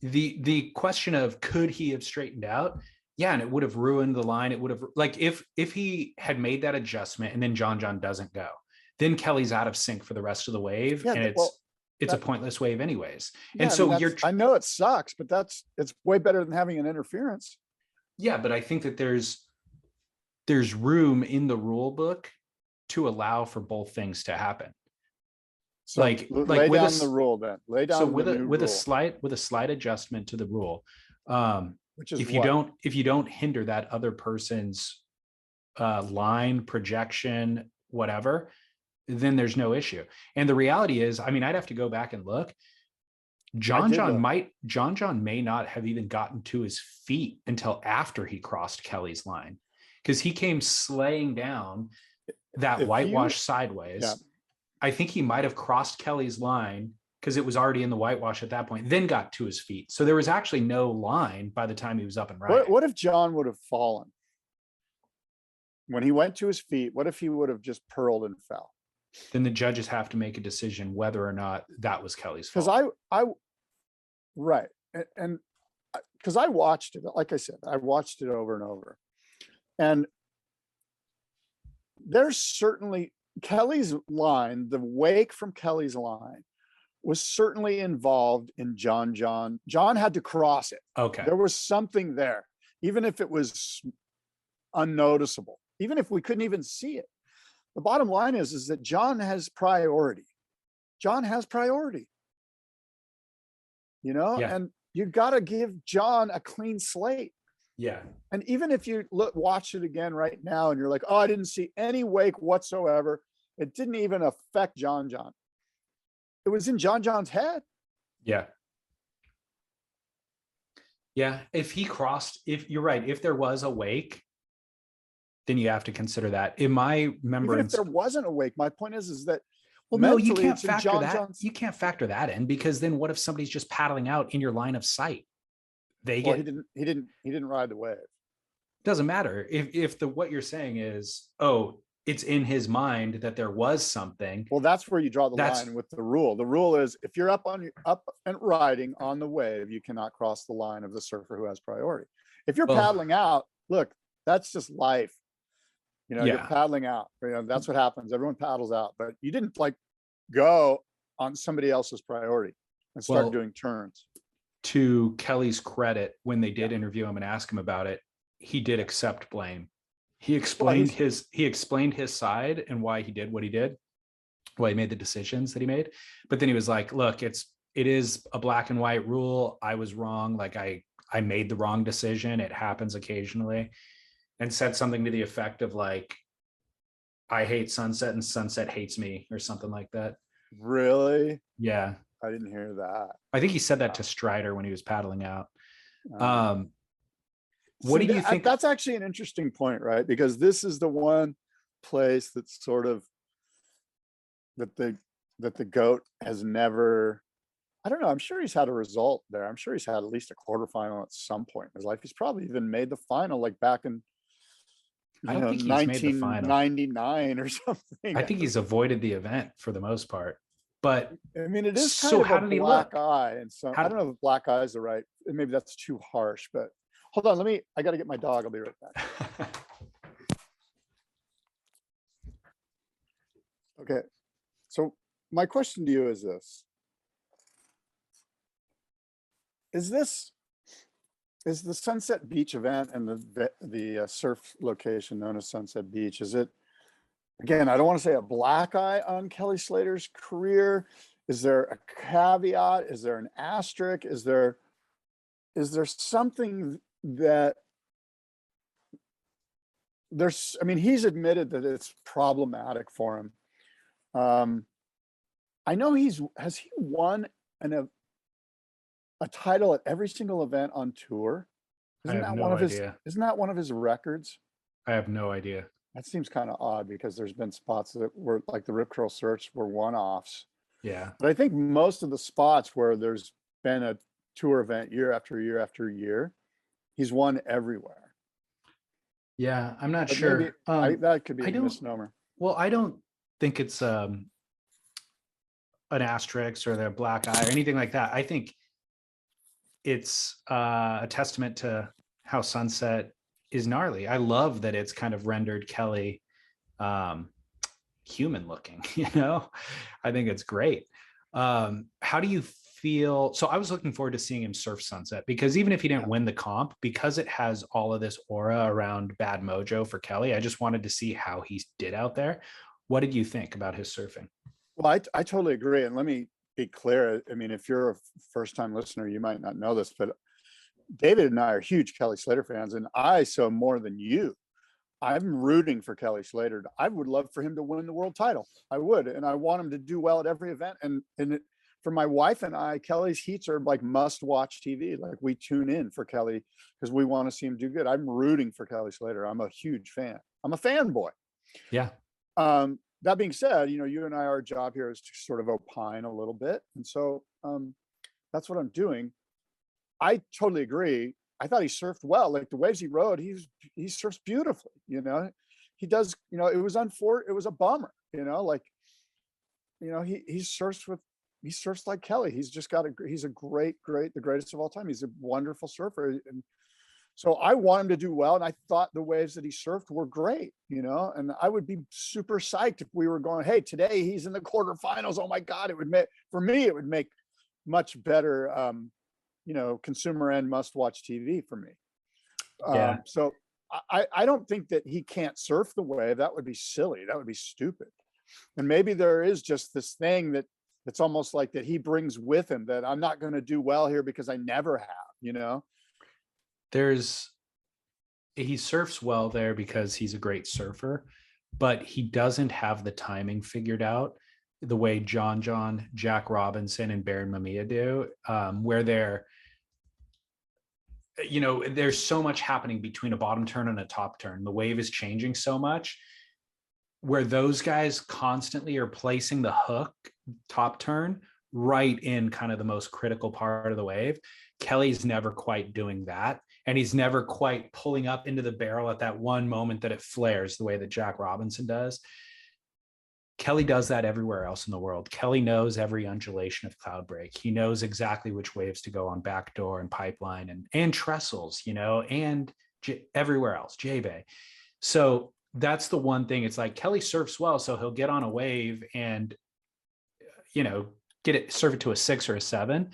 The question of could he have straightened out? Yeah, and it would have ruined the line. It would have, like, if he had made that adjustment and then John doesn't go, then Kelly's out of sync for the rest of the wave, and it's a pointless wave anyways. Yeah, and so I know it sucks, but it's way better than having an interference. Yeah, but I think that there's room in the rule book to allow for both things to happen. So lay with down the rule then. Lay so down the new with a rule, slight adjustment to the rule. which is If what? you don't hinder that other person's line, projection, whatever, then there's no issue. And the reality is, I mean, I'd have to go back and look. John John may not have even gotten to his feet until after he crossed Kelly's line, because he came slaying down that whitewash sideways. Yeah. I think he might have crossed Kelly's line because it was already in the whitewash at that point, then got to his feet. So there was actually no line by the time he was up and riding. What if John would have fallen? When he went to his feet, what if he would have just purled and fell? Then the judges have to make a decision whether or not that was Kelly's fault. Because right. And because I watched it, like I said, I watched it over and over. And there's certainly Kelly's line, the wake from Kelly's line was certainly involved in John. John had to cross it. Okay. There was something there, even if it was unnoticeable, even if we couldn't even see it. The bottom line is that John has priority. John has priority. You know, Yeah. and you got to give John a clean slate. Yeah. And even if you watch it again right now and you're like, oh, I didn't see any wake whatsoever. It didn't even affect John. It was in John's head. Yeah. Yeah. If he crossed, if you're right, if there was a wake, then you have to consider that. In my remembrance, even if there wasn't a wake, my point is that well, no, you can't factor that. You can't factor that in, because then what if somebody's just paddling out in your line of sight? He didn't ride the wave. Doesn't matter if what you're saying is, oh, it's in his mind that there was something. Well, that's where you draw the line with the rule. The rule is if you're up and riding on the wave, you cannot cross the line of the surfer who has priority. If you're paddling out, look, that's just life. You know, you're paddling out. You know, that's what happens. Everyone paddles out, but you didn't like go on somebody else's priority and start doing turns. To Kelly's credit, when they did interview him and ask him about it, he did accept blame. He explained his side and why he did what he did, why he made the decisions that he made. But then he was like, look, it is a black and white rule. I was wrong. Like I made the wrong decision. It happens occasionally. And said something to the effect of like, I hate sunset and sunset hates me, or something like that. Really? Yeah. I didn't hear that. I think he said that to Strider when he was paddling out. What do you think? That's actually an interesting point, right? Because this is the one place that's sort of that the GOAT has never, I don't know. I'm sure he's had a result there. I'm sure he's had at least a quarterfinal at some point in his life. He's probably even made the final, like back in I don't think he's made the final. 1999 or something. I think he's avoided the event for the most part. But I mean, it is kind of a black eye, and so I don't know if black eye is the right. Maybe that's too harsh. But hold on, I got to get my dog. I'll be right back. Okay, so my question to you is this: Is the Sunset Beach event and the surf location known as Sunset Beach? Is it? Again, I don't want to say a black eye on Kelly Slater's career. Is there a caveat? Is there an asterisk? Is there something that there's, I mean, he's admitted that it's problematic for him. I know has he won a title at every single event on tour? Isn't that one of his records? I have no idea. That seems kind of odd because there's been spots that were like the Rip Curl Search were one-offs. Yeah. But I think most of the spots where there's been a tour event year after year after year, he's won everywhere. Yeah, I'm not sure. That could be a misnomer. Well, I don't think it's an asterisk or the black eye or anything like that. I think it's a testament to how Sunset is gnarly. I love that it's kind of rendered Kelly human looking, you know. I think it's great. How do you feel? So I was looking forward to seeing him surf Sunset, because even if he didn't win the comp, because it has all of this aura around bad mojo for Kelly, I just wanted to see how he did out there. What did you think about his surfing? Well, I totally agree. And let me be clear. I mean, if you're a first time listener, you might not know this, but David and I are huge Kelly Slater fans, and I so more than you. I'm rooting for Kelly Slater. I would love for him to win the world title. I would, and I want him to do well at every event. For my wife and I, Kelly's heats are like must-watch TV. Like we tune in for Kelly because we want to see him do good. I'm rooting for Kelly Slater. I'm a huge fan. I'm a fanboy. Yeah. That being said, you and I, our job here is to sort of opine a little bit, and so that's what I'm doing. I totally agree. I thought he surfed well. Like the waves he rode, he surfs beautifully. He does. It was it was a bummer. He surfs like Kelly. He's just he's a the greatest of all time. He's a wonderful surfer, and so I want him to do well. And I thought the waves that he surfed were great. And I would be super psyched if we were going, hey, today he's in the quarterfinals. Oh my God, it would make much better. Consumer end must-watch TV for me. Yeah. So I don't think that he can't surf the wave. That would be silly. That would be stupid. And maybe there is just this thing that's almost like that he brings with him, that I'm not going to do well here because I never have. He surfs well there because he's a great surfer, but he doesn't have the timing figured out the way John, Jack Robinson, and Baron Mamiya do, where there's so much happening between a bottom turn and a top turn. The wave is changing so much where those guys constantly are placing the hook top turn right in kind of the most critical part of the wave. Kelly's never quite doing that. And he's never quite pulling up into the barrel at that one moment that it flares the way that Jack Robinson does. Kelly does that everywhere else in the world. Kelly knows every undulation of cloud break. He knows exactly which waves to go on backdoor and pipeline and trestles, and everywhere else, J-Bay. So that's the one thing. It's like Kelly surfs well, so he'll get on a wave and, serve it to a 6 or a 7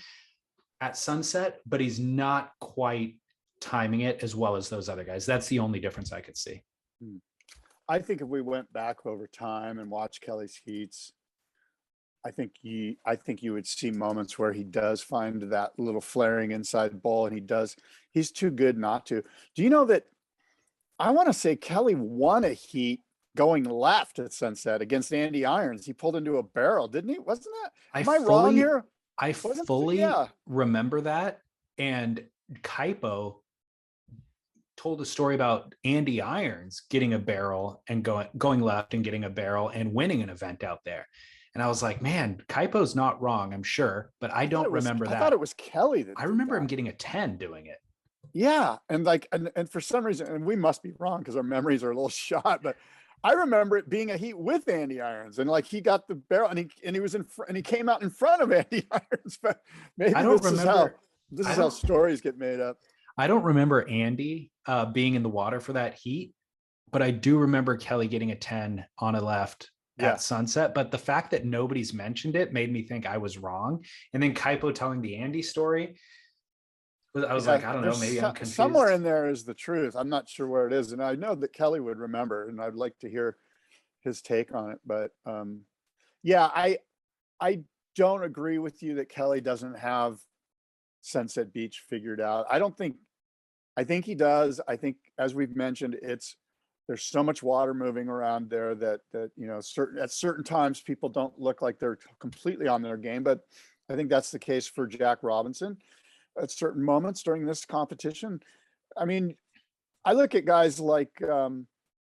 at sunset, but he's not quite timing it as well as those other guys. That's the only difference I could see. I think if we went back over time and watched Kelly's heats, I think you would see moments where he does find that little flaring inside bowl, and he's too good not to. Do you know that I want to say Kelly won a heat going left at sunset against Andy Irons? He pulled into a barrel, didn't he? Wasn't that? Am I wrong here? I fully remember that. And Kaipo told a story about Andy Irons getting a barrel and going left and getting a barrel and winning an event out there. And I was like, man, Kaipo's not wrong, I'm sure, but I don't remember that. I thought it was Kelly that I remember him getting a 10 doing it. Yeah. And and for some reason, and we must be wrong because our memories are a little shot, but I remember it being a heat with Andy Irons, and like he got the barrel and he was and he came out in front of Andy Irons. But maybe this is how stories get made up. I don't remember Andy being in the water for that heat, but I do remember Kelly getting a 10 on a left at sunset. But the fact that nobody's mentioned it made me think I was wrong. And then Kaipo telling the Andy story, I was like, I don't know, maybe I'm confused. Somewhere in there is the truth. I'm not sure where it is. And I know that Kelly would remember, and I'd like to hear his take on it. But I don't agree with you that Kelly doesn't have Sunset Beach figured out. I think he does. I think, as we've mentioned, there's so much water moving around there that at certain times people don't look like they're completely on their game. But I think that's the case for Jack Robinson at certain moments during this competition. I mean, I look at guys like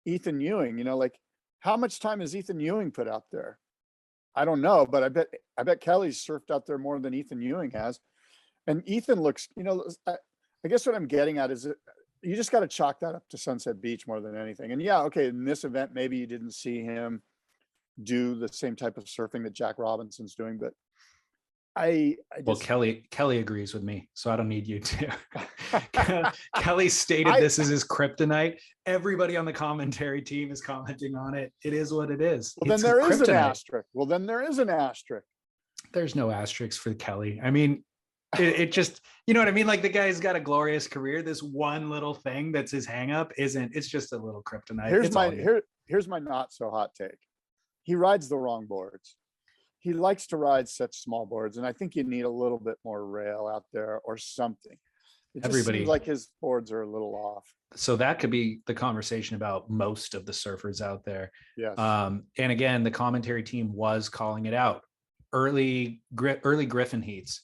Ethan Ewing. Like how much time has Ethan Ewing put out there? I don't know, but I bet Kelly's surfed out there more than Ethan Ewing has. And Ethan looks, I guess what I'm getting at is you just got to chalk that up to Sunset Beach more than anything. And okay, in this event, maybe you didn't see him do the same type of surfing that Jack Robinson's doing, but Kelly agrees with me, so I don't need you to. Kelly stated this is his kryptonite. Everybody on the commentary team is commenting on it. It is what it is. Well, then there is an asterisk. There's no asterisk for Kelly. I mean, it just, you know what I mean? Like the guy's got a glorious career. This one little thing that's his hang up it's just a little kryptonite. Here's my not so hot take. He rides the wrong boards. he likes to ride such small boards, and I think you need a little bit more rail out there or something. It just seems like his boards are a little off. So that could be the conversation about most of the surfers out there. Yes. And again, the commentary team was calling it out. Early Griffin heats.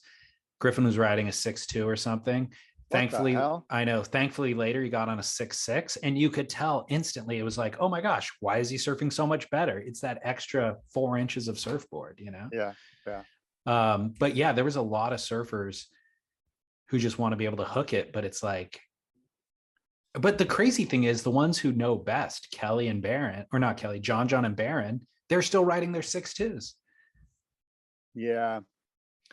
Griffin was riding a 6.2 or something. Thankfully, I know. Thankfully, later he got on a 6.6, and you could tell instantly. It was like, oh my gosh, why is he surfing so much better? It's that extra 4 inches of surfboard, you know? Yeah, yeah. But yeah, there was a lot of surfers who just want to be able to hook it, but it's like. But the crazy thing is, the ones who know best, Kelly and Barron, or not Kelly, John and Barron, they're still riding their 6.2s. Yeah.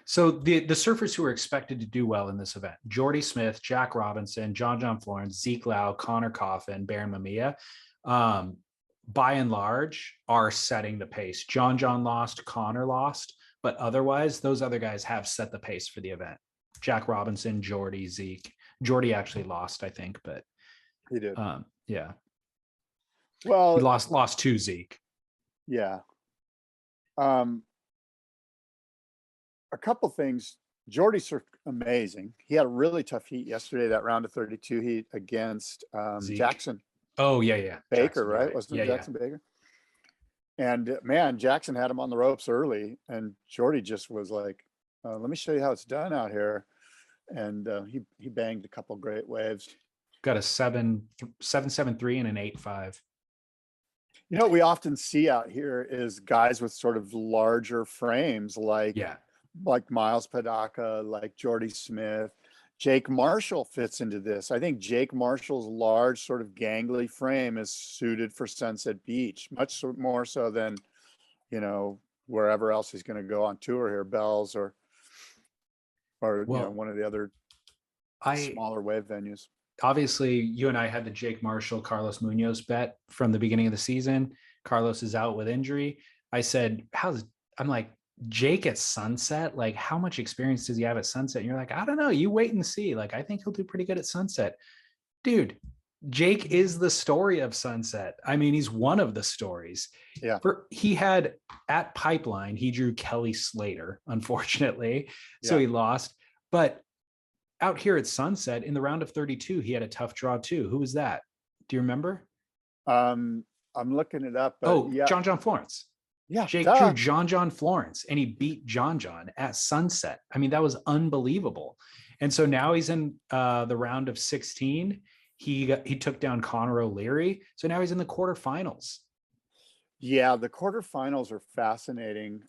So the surfers who are expected to do well in this event, Jordy Smith, Jack Robinson, John Florence, Zeke Lau, Connor Coffin, Baron Mamiya, by and large are setting the pace. John lost, Connor lost, but otherwise those other guys have set the pace for the event. Jack Robinson, Jordy, Zeke. Jordy actually lost, I think, but he did. Yeah. Well, he lost to Zeke. Yeah. A couple things. Jordy surfed amazing. He had a really tough heat yesterday, that round of 32 heat against Jackson. Oh, yeah. Baker, Jackson, right? Wasn't it Jackson Baker? And man, Jackson had him on the ropes early, and Jordy just was like, let me show you how it's done out here. And he banged a couple great waves. Got a 7.73 and an 8.5. You know what we often see out here is guys with sort of larger frames, like Miles Padaka, like Jordy Smith. Jake Marshall fits into this. I think Jake Marshall's large, sort of gangly frame is suited for Sunset Beach, much more so than, you know, wherever else he's going to go on tour here, Bells or you know, one of the other smaller wave venues. Obviously, you and I had the Jake Marshall, Carlos Munoz bet from the beginning of the season. Carlos is out with injury. I said, I'm like, Jake at Sunset, like how much experience does he have at Sunset? And you're like, I don't know. You wait and see. Like, I think he'll do pretty good at Sunset. Dude, Jake is the story of Sunset. I mean, he's one of the stories. Yeah. He had at Pipeline, he drew Kelly Slater, unfortunately. So he lost. But out here at Sunset in the round of 32, he had a tough draw too. Who was that? Do you remember? I'm looking it up. But John Florence. Yeah, Jake drew John Florence, and he beat John at Sunset. I mean, that was unbelievable. And so now he's in the round of 16. He took down Connor O'Leary. So now he's in the quarterfinals. Yeah, the quarterfinals are fascinating.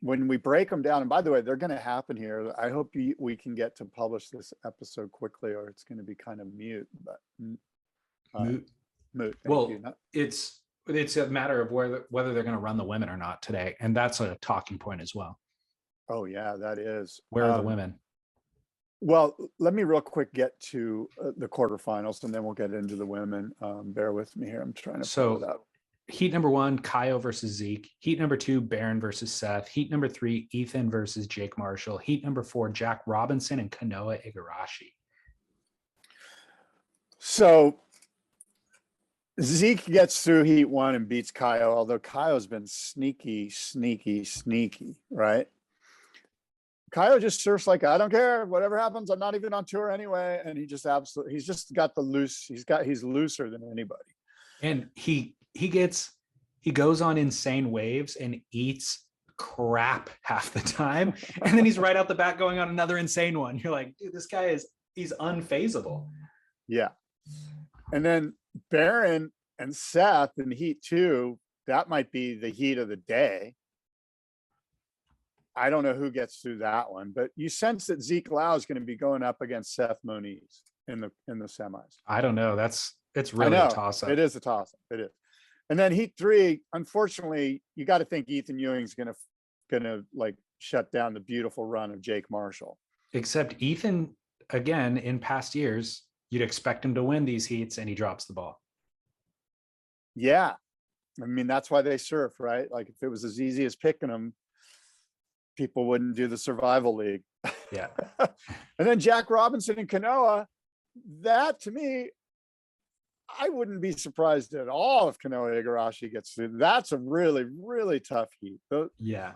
When we break them down, and by the way, they're going to happen here. I hope we can get to publish this episode quickly, or it's going to be kind of mute. But moot. Well, it's a matter of whether they're going to run the women or not today, and that's a talking point as well. Oh yeah, that is. Where are the women? Well, let me real quick get to the quarterfinals, and then we'll get into the women. Bear with me here. I'm trying to pull it up. Heat number 1, Kaio versus Zeke. Heat number 2, Baron versus Seth. Heat number 3, Ethan versus Jake Marshall. Heat number 4, Jack Robinson and Kanoa Igarashi. So Zeke gets through heat 1 and beats Kaio, although Kaio's been sneaky, right? Kaio just surfs like, I don't care, whatever happens, I'm not even on tour anyway. And he's just got the loose, he's looser than anybody. And he goes on insane waves and eats crap half the time. And then he's right out the back going on another insane one. You're like, dude, this guy he's unfazable. Yeah. And then Baron and Seth in heat 2, that might be the heat of the day. I don't know who gets through that one, but you sense that Zeke Lau is going to be going up against Seth Moniz in the semis. I don't know. It's really a toss-up. It is a toss-up. It is. And then heat 3, unfortunately, you got to think Ethan Ewing's gonna like shut down the beautiful run of Jake Marshall. Except Ethan, again, in past years, you'd expect him to win these heats, and he drops the ball. Yeah, I mean that's why they surf, right? Like if it was as easy as picking them, people wouldn't do the survival league. Yeah. And then Jack Robinson and Kanoa, that to me, I wouldn't be surprised at all if Kanoa Igarashi gets through. That's a really, really tough heat. Yeah.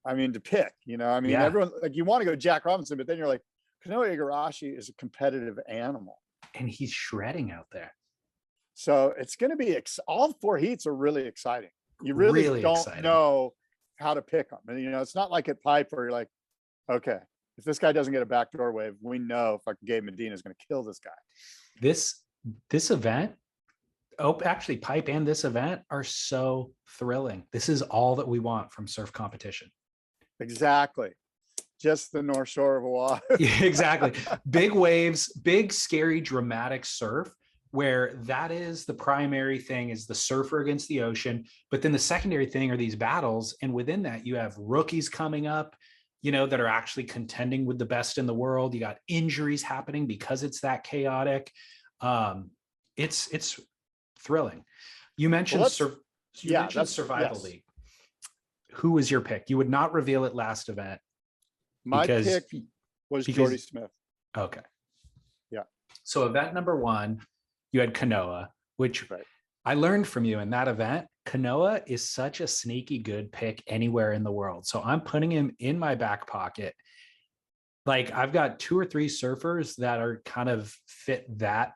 I mean, to pick, I mean, Yeah. everyone, like, you want to go Jack Robinson, but then you're like, Kanoa Igarashi is a competitive animal. And he's shredding out there. So it's going to be, all 4 heats are really exciting. You really don't know how to pick them. And, it's not like at Pipe where you're like, okay, if this guy doesn't get a backdoor wave, we know fucking Gabe Medina is going to kill this guy. This event, actually Pipe and this event are so thrilling. This is all that we want from surf competition. Exactly. Just the North Shore of Oahu. Yeah, exactly. Big waves, big, scary, dramatic surf, where that is the primary thing, is the surfer against the ocean. But then the secondary thing are these battles. And within that, you have rookies coming up, that are actually contending with the best in the world. You got injuries happening because it's that chaotic. It's thrilling. You mentioned Survival League. Who was your pick? You would not reveal it last event. My pick was Jordy Smith. Okay. Yeah. So event number 1, you had Kanoa, which I learned from you in that event. Kanoa is such a sneaky good pick anywhere in the world. So I'm putting him in my back pocket. Like, I've got 2 or 3 surfers that are kind of fit that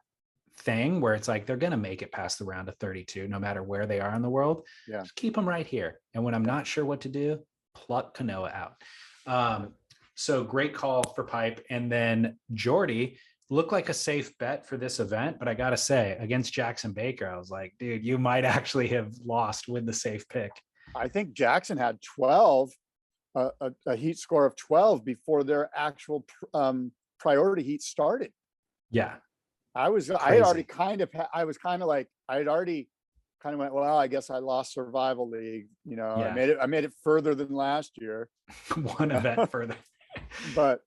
thing where it's like they're going to make it past the round of 32 no matter where they are in the world. Yeah. Just keep them right here. And when I'm not sure what to do, pluck Kanoa out. So great call for Pipe. And then Jordy looked like a safe bet for this event, but I got to say, against Jackson Baker, I was like, dude, you might actually have lost with the safe pick. I think Jackson had 12, a heat score of 12 before their actual priority heat started. Yeah. I had already kind of went, well, I guess I lost Survival League. I made it further than last year. One event further. But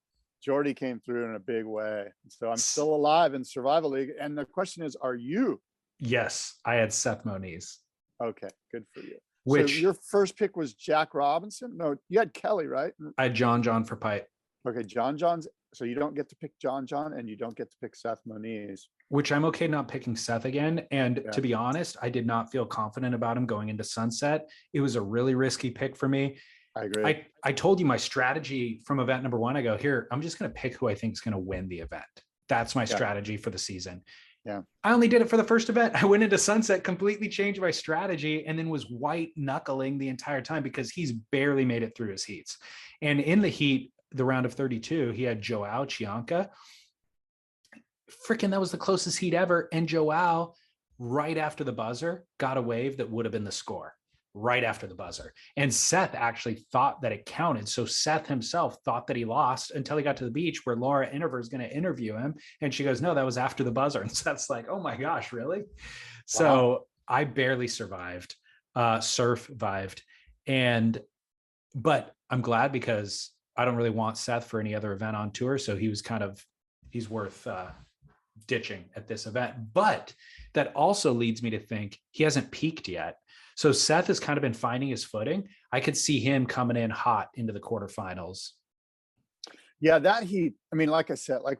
Jordy came through in a big way. So I'm still alive in Survival League. And the question is, are you? Yes, I had Seth Moniz. Okay, good for you. So your first pick was Jack Robinson? No, you had Kelly, right? I had John for Pipe. Okay, John's. So you don't get to pick John, and you don't get to pick Seth Moniz. Which I'm okay not picking Seth again. And to be honest, I did not feel confident about him going into Sunset. It was a really risky pick for me. I agree. I told you my strategy from event number 1. I go, here, I'm just going to pick who I think is going to win the event. That's my strategy for the season. Yeah. I only did it for the first event. I went into Sunset, completely changed my strategy, and then was white knuckling the entire time because he's barely made it through his heats. And in the heat, the round of 32, he had Joao Chianca. Freaking, that was the closest heat ever. And Joao, right after the buzzer, got a wave that would have been the score. Right after the buzzer. And Seth actually thought that it counted. So Seth himself thought that he lost until he got to the beach where Laura Interver is going to interview him. And she goes, no, that was after the buzzer. And Seth's like, oh my gosh, really? Wow. So I barely survived, survived. But I'm glad because I don't really want Seth for any other event on tour. So he's worth ditching at this event. But that also leads me to think he hasn't peaked yet. So Seth has kind of been finding his footing. I could see him coming in hot into the quarterfinals. Yeah, that heat, I mean, like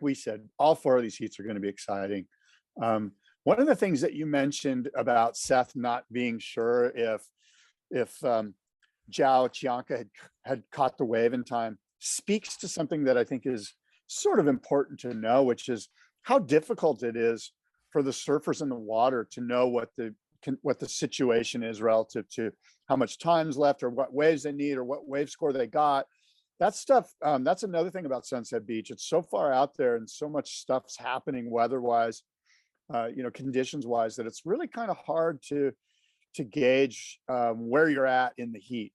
we said, all 4 of these heats are going to be exciting. One of the things that you mentioned about Seth not being sure if Joao Chianca had caught the wave in time speaks to something that I think is sort of important to know, which is how difficult it is for the surfers in the water to know what the situation is relative to how much time's left or what waves they need or what wave score they got. That stuff, that's another thing about Sunset Beach. It's so far out there and so much stuff's happening weather-wise, conditions-wise, that it's really kind of hard to gauge where you're at in the heat.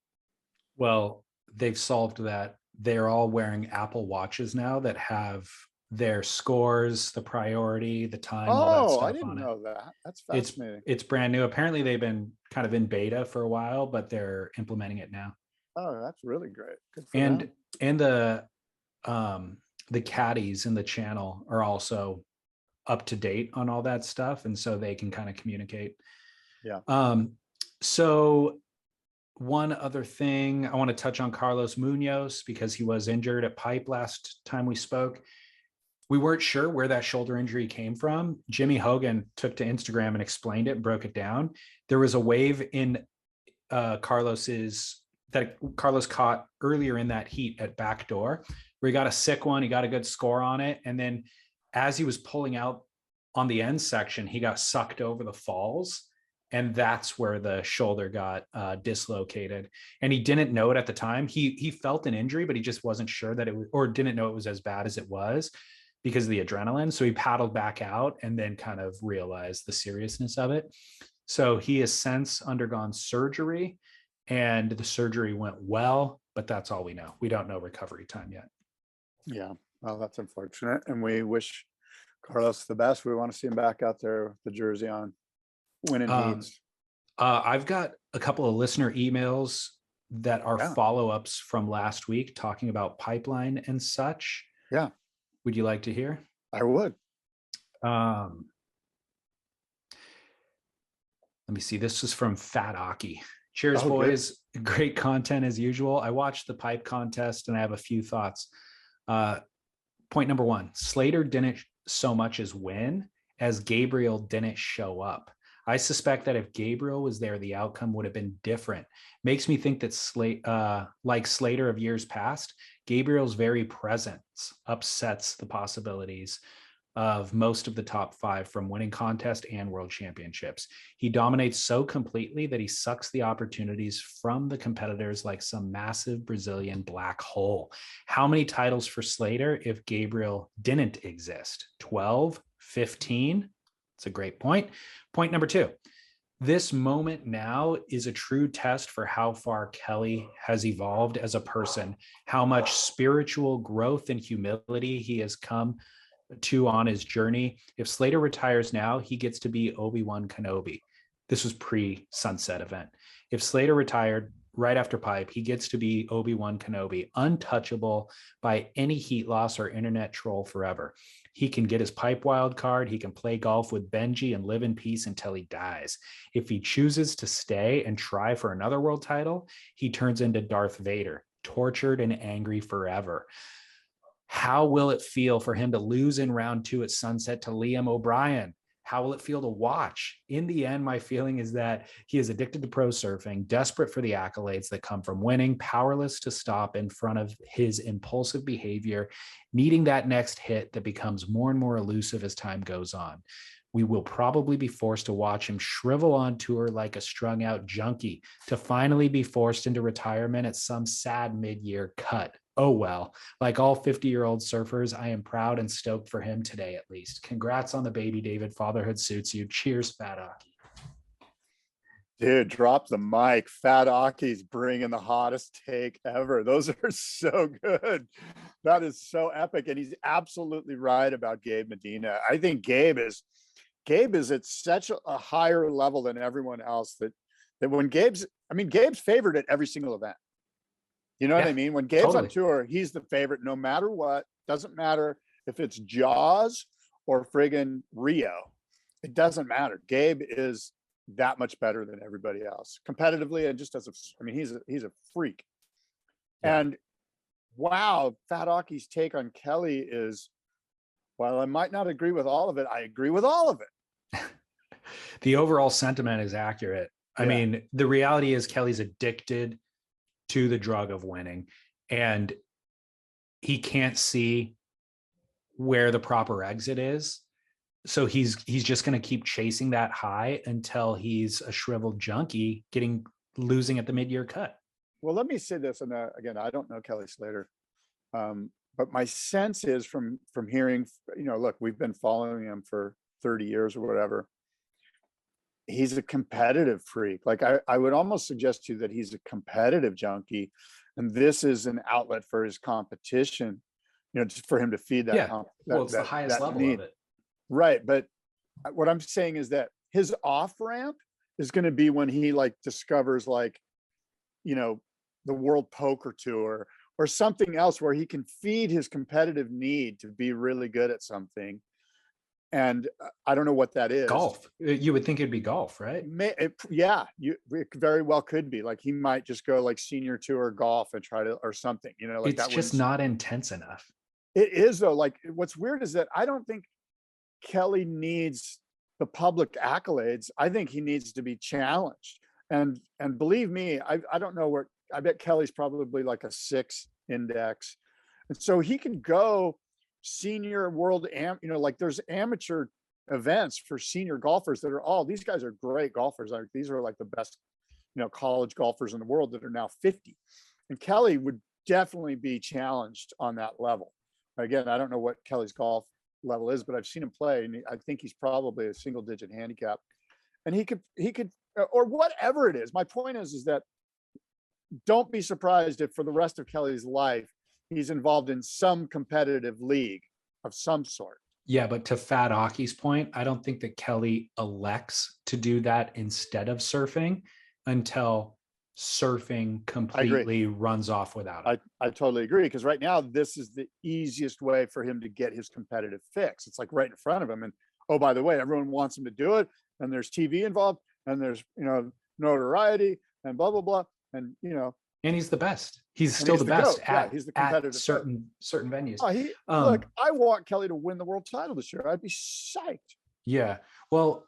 Well, they've solved that. They're all wearing Apple Watches now that have their scores, the priority, the time, all that stuff I didn't know that. That's fascinating. It's brand new. Apparently they've been kind of in beta for a while, but they're implementing it now. Oh, that's really great. Good for them. And the caddies in the channel are also up to date on all that stuff. And so they can kind of communicate. Yeah. So one other thing, I want to touch on Carlos Munoz because he was injured at Pipe last time we spoke. We weren't sure where that shoulder injury came from. Jimmy Hogan took to Instagram and explained it and broke it down. There was a wave in Carlos caught earlier in that heat at backdoor, where he got a sick one. He got a good score on it. And then as he was pulling out on the end section, he got sucked over the falls. And that's where the shoulder got dislocated. And he didn't know it at the time. He felt an injury, but he just wasn't sure that it was, or didn't know it was as bad as it was because of the adrenaline. So he paddled back out and then kind of realized the seriousness of it. So he has since undergone surgery, and the surgery went well, but that's all we know. We don't know recovery time yet. Yeah, well, that's unfortunate. And we wish Carlos the best. We want to see him back out there with the jersey on, winning heats. I've got a couple of listener emails that are follow-ups from last week talking about pipeline and such. Yeah. Would you like to hear? I would. Let me see. This is from Fat Aki. Cheers, boys. Good. Great content as usual. I watched the pipe contest and I have a few thoughts. Point number one, Slater didn't so much as win as Gabriel didn't show up. I suspect that if Gabriel was there, the outcome would have been different. Makes me think that like Slater of years past, Gabriel's very presence upsets the possibilities of most of the top five from winning contest and world championships. He dominates so completely that he sucks the opportunities from the competitors like some massive Brazilian black hole. How many titles for Slater if Gabriel didn't exist? 12, 15? It's a great point. Point number two, this moment now is a true test for how far Kelly has evolved as a person, how much spiritual growth and humility he has come to on his journey. If Slater retires now, he gets to be Obi-Wan Kenobi. This was pre-sunset event. If Slater retired right after pipe, he gets to be Obi-Wan Kenobi, untouchable by any heat loss or internet troll forever. He can get his pipe wild card. He can play golf with Benji and live in peace until he dies. If he chooses to stay and try for another world title, he turns into Darth Vader, tortured and angry forever. How will it feel for him to lose in round two at sunset to Liam O'Brien? How will it feel to watch? In the end, my feeling is that he is addicted to pro surfing, desperate for the accolades that come from winning, powerless to stop in front of his impulsive behavior, needing that next hit that becomes more and more elusive as time goes on. We will probably be forced to watch him shrivel on tour like a strung out junkie to finally be forced into retirement at some sad mid-year cut. Oh, well, like all 50-year-old surfers, I am proud and stoked for him today, at least. Congrats on the baby, David. Fatherhood suits you. Cheers, Fat Aki. Dude, drop the mic. Fat Aki's bringing the hottest take ever. Those are so good. That is so epic. And he's absolutely right about Gabe Medina. I think Gabe is at such a higher level than everyone else that when Gabe's favored at every single event. You know what I mean? When Gabe's on tour, he's the favorite no matter what. Doesn't matter if it's Jaws or friggin' Rio. It doesn't matter. Gabe is that much better than everybody else competitively, and just he's a freak. Yeah. And wow, Fat Aki's take on Kelly is, while I might not agree with all of it, I agree with all of it. The overall sentiment is accurate. I mean, the reality is Kelly's addicted to the drug of winning, and he can't see where the proper exit is. So he's just going to keep chasing that high until he's a shriveled junkie losing at the mid-year cut. Well, let me say this, and again, I don't know Kelly Slater, but my sense is from hearing, look, we've been following him for 30 years or whatever. He's a competitive freak. Like I would almost suggest to you that he's a competitive junkie, and this is an outlet for his competition, just for him to feed that. Well, it's the highest level of it. Right. But what I'm saying is that his off ramp is going to be when he discovers the World Poker Tour or something else where he can feed his competitive need to be really good at something. And I don't know what that is. Golf. You would think it'd be golf, right? It very well could be. Like he might just go senior tour golf and try to, or something, it's just not intense enough. It is though. Like what's weird is that I don't think Kelly needs the public accolades. I think he needs to be challenged. And believe me, I don't know where, I bet Kelly's probably like a 6 index. And so he can go senior world like there's amateur events for senior golfers that are all, these guys are great golfers. Like these are like the best, college golfers in the world that are now 50. And Kelly would definitely be challenged on that level. Again, I don't know what Kelly's golf level is, but I've seen him play, and I think he's probably a single digit handicap. And he could, or whatever it is. My point is that don't be surprised if for the rest of Kelly's life, he's involved in some competitive league of some sort. Yeah, but to Fat Aki's point, I don't think that Kelly elects to do that instead of surfing until surfing completely runs off without him. I totally agree, because right now this is the easiest way for him to get his competitive fix. It's like right in front of him, and oh, by the way, everyone wants him to do it, and there's TV involved, and there's notoriety and blah blah blah, and and he's the best. He's still the best at, he's the competitive certain venues. Look, I want Kelly to win the world title this year. I'd be psyched. Yeah, well,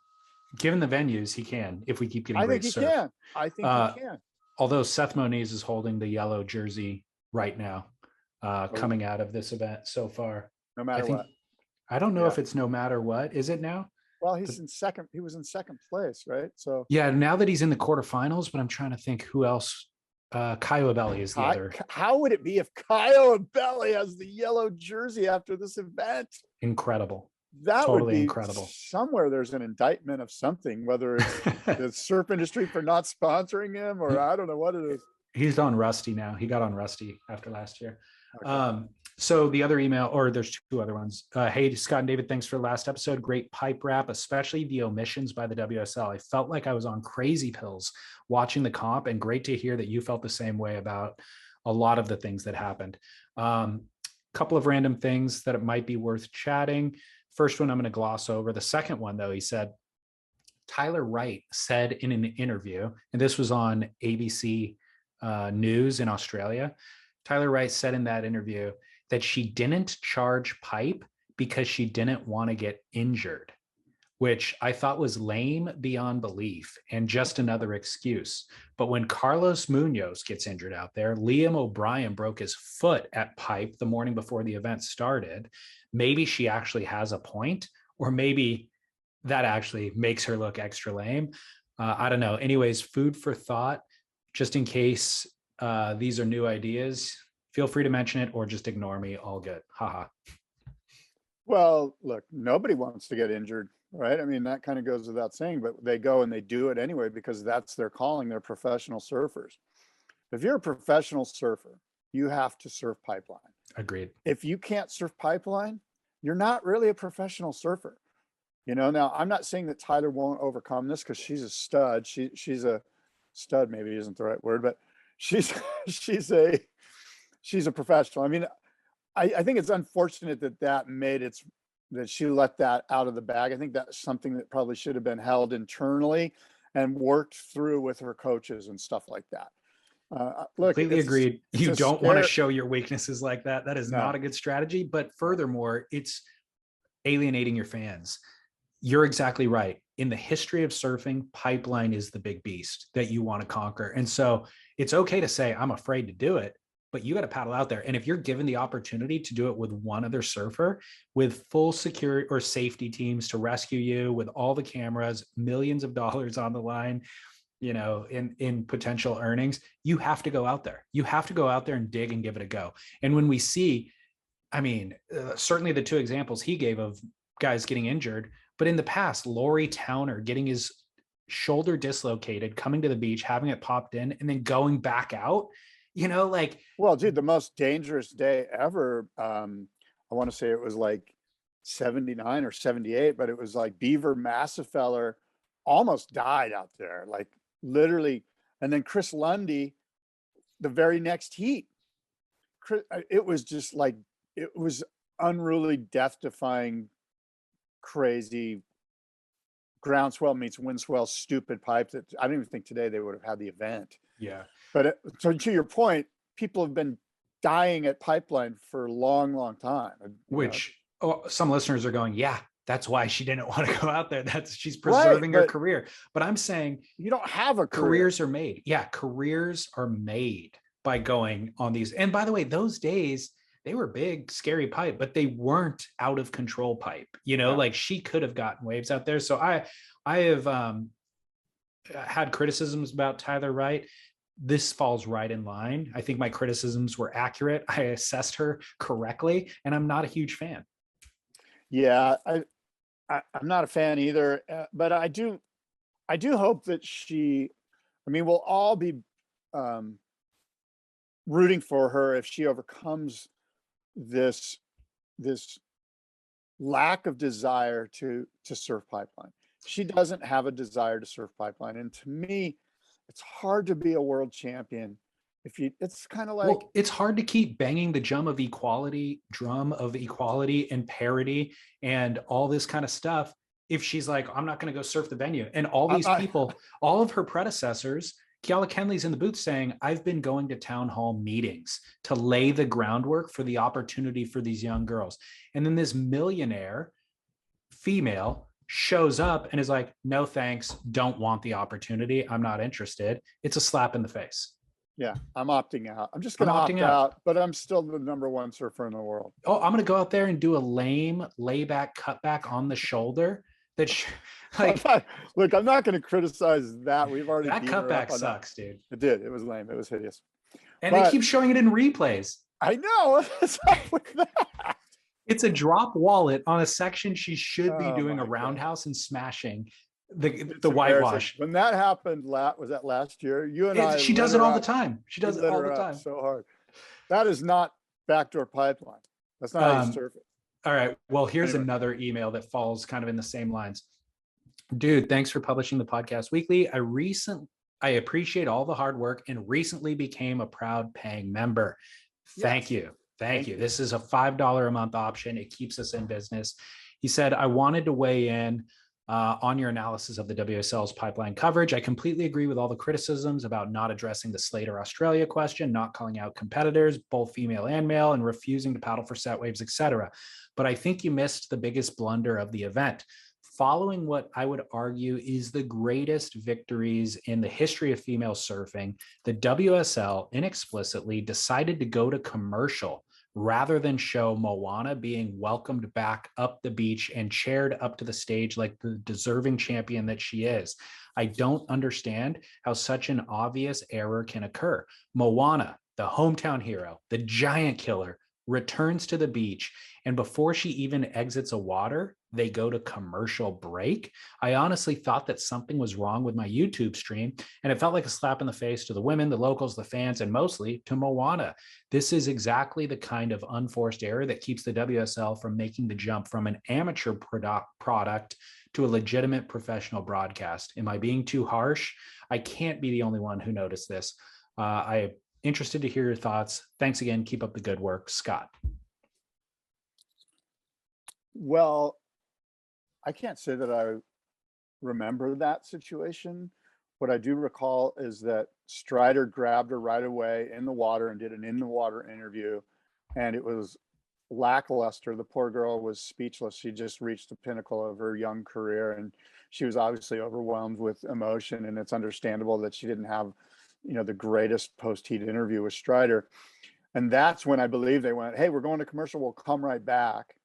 given the venues, he can. If we keep getting great surf, I think he can. Although Seth Moniz is holding the yellow jersey right now, coming out of this event so far. No matter what. I don't know if it's no matter what. Is it now? Well, he's in second. He was in second place, right? So yeah, now that he's in the quarterfinals, but I'm trying to think who else. Caio Abelli is the other. How would it be if Caio Abelli has the yellow jersey after this event? Incredible. That totally would be incredible. Somewhere there's an indictment of something, whether it's the surf industry for not sponsoring him, or I don't know what it is. He's on Rusty now. He got on Rusty after last year. Okay. So the other email, or there's 2 other ones. Hey, Scott and David, thanks for the last episode. Great pipe wrap, especially the omissions by the WSL. I felt like I was on crazy pills watching the comp, and great to hear that you felt the same way about a lot of the things that happened. Couple of random things that it might be worth chatting. First one I'm going to gloss over. The second one, though, he said, Tyler Wright said in an interview, and this was on ABC News in Australia. Tyler Wright said in that interview that she didn't charge pipe because she didn't want to get injured, which I thought was lame beyond belief and just another excuse. But when Carlos Munoz gets injured out there, Liam O'Brien broke his foot at pipe the morning before the event started. Maybe she actually has a point, or maybe that actually makes her look extra lame. I don't know. Anyways, food for thought, just in case these are new ideas. Feel free to mention it or just ignore me. All good. Haha. Well, look, nobody wants to get injured, right? I mean, that kind of goes without saying, but they go and they do it anyway because that's their calling. They're professional surfers. If you're a professional surfer, you have to surf pipeline. Agreed. If you can't surf pipeline, you're not really a professional surfer. Now I'm not saying that Tyler won't overcome this, because she's a stud. She's a stud, maybe isn't the right word, but she's a professional. I mean, I think it's unfortunate that she let that out of the bag. I think that's something that probably should have been held internally and worked through with her coaches and stuff like that. Look, completely agreed. You don't want to show your weaknesses like that. That is not a good strategy. But furthermore, it's alienating your fans. You're exactly right. In the history of surfing, pipeline is the big beast that you want to conquer. And so it's okay to say, I'm afraid to do it, but you got to paddle out there. And if you're given the opportunity to do it with one other surfer, with full security or safety teams to rescue you, with all the cameras, millions of dollars on the line, in potential earnings, you have to go out there. You have to go out there and dig and give it a go. And when we see, certainly the 2 examples he gave of guys getting injured, but in the past, Laurie Towner getting his shoulder dislocated, coming to the beach, having it popped in, and then going back out, well, dude, the most dangerous day ever. I want to say it was like 79 or 78, but it was like Beaver Massafeller almost died out there, like literally. And then Chris Lundy, the very next heat, it was just like, it was unruly, death-defying, crazy groundswell meets windswell, stupid pipe that I don't even think today they would have had the event. Yeah. But so to your point, people have been dying at Pipeline for a long, long time. Which some listeners are going, yeah, that's why she didn't want to go out there. She's Right, preserving her career. But I'm saying you don't have a career. Careers are made. Yeah, careers are made by going on these. And by the way, those days, they were big, scary pipe, but they weren't out of control pipe. Like she could have gotten waves out there. So I have had criticisms about Tyler Wright. This falls right in line. I think my criticisms were accurate. I assessed her correctly, and I'm not a huge fan. Yeah, I'm not a fan either, but I do hope that we'll all be rooting for her if she overcomes this lack of desire to surf Pipeline. She doesn't have a desire to surf Pipeline, and to me, it's hard to be a world champion it's kind of like, it's hard to keep banging the drum of equality and parity and all this kind of stuff if she's like, I'm not going to go surf the venue. And all these people, all of her predecessors, Kiala Kenley's in the booth saying, I've been going to town hall meetings to lay the groundwork for the opportunity for these young girls. And then this millionaire female shows up and is like, no, thanks. Don't want the opportunity. I'm not interested. It's a slap in the face. Yeah, I'm opting out. I'm just going to opt out, but I'm still the #1 surfer in the world. Oh, I'm going to go out there and do a lame layback cutback on the shoulder. Look, I'm not going to criticize that. We've already that cutback sucks, dude. It did. It was lame. It was hideous. And they keep showing it in replays. I know. What's up with that? It's a drop wallet on a section she should be doing a roundhouse and smashing the whitewash. When that happened, was that last year? You and I. She does it all the time. She does it all the time. So hard. That is not backdoor Pipeline. That's not how you surf it. All right. Well, here's another email that falls kind of in the same lines. Dude, thanks for publishing the podcast weekly. I appreciate all the hard work and recently became a proud paying member. Thank you. Thank you. This is a $5 a month option. It keeps us in business. He said, I wanted to weigh in on your analysis of the WSL's pipeline coverage. I completely agree with all the criticisms about not addressing the Slater Australia question, not calling out competitors, both female and male, and refusing to paddle for set waves, etc. But I think you missed the biggest blunder of the event. Following what I would argue is the greatest victories in the history of female surfing, the WSL inexplicitly decided to go to commercial rather than show Moana being welcomed back up the beach and chaired up to the stage like the deserving champion that she is. I don't understand how such an obvious error can occur. Moana, the hometown hero, the giant killer, returns to the beach, and before she even exits a water, they go to commercial break. I honestly thought that something was wrong with my YouTube stream, and it felt like a slap in the face to the women, the locals, the fans, and mostly to Moana. This is exactly the kind of unforced error that keeps the WSL from making the jump from an amateur product to a legitimate professional broadcast. Am I being too harsh? I can't be the only one who noticed this. I'm interested to hear your thoughts. Thanks again. Keep up the good work, Scott. Well, I can't say that I remember that situation. What I do recall is that Strider grabbed her right away in the water and did an in the water interview, and it was lackluster. The poor girl was speechless. She just reached the pinnacle of her young career, and she was obviously overwhelmed with emotion, and it's understandable that she didn't have, the greatest post-heat interview with Strider. And that's when I believe they went, hey, we're going to commercial, we'll come right back.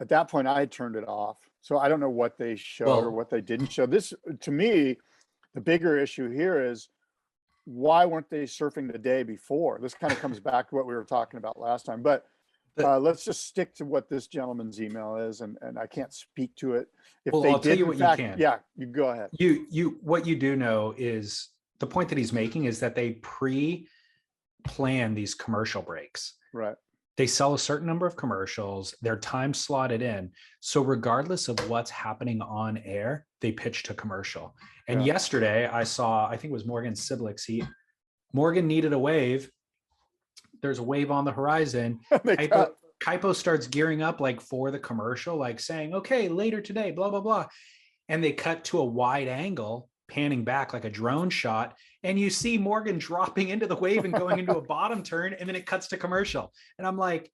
At that point, I had turned it off. So I don't know what they showed or what they didn't show. This, to me, the bigger issue here is, why weren't they surfing the day before? This kind of comes back to what we were talking about last time. But let's just stick to what this gentleman's email is, and I can't speak to it. If I'll tell you what you can. Yeah, you go ahead. What you do know is the point that he's making is that they pre-plan these commercial breaks. Right. They sell a certain number of commercials, they're time slotted in. So regardless of what's happening on air, they pitch to commercial. And yesterday I think it was Morgan Siblick's heat. Morgan needed a wave. There's a wave on the horizon. Kaipo starts gearing up for the commercial, saying, okay, later today, blah, blah, blah. And they cut to a wide angle panning back like a drone shot, and you see Morgan dropping into the wave and going into a bottom turn, and then it cuts to commercial. And I'm like,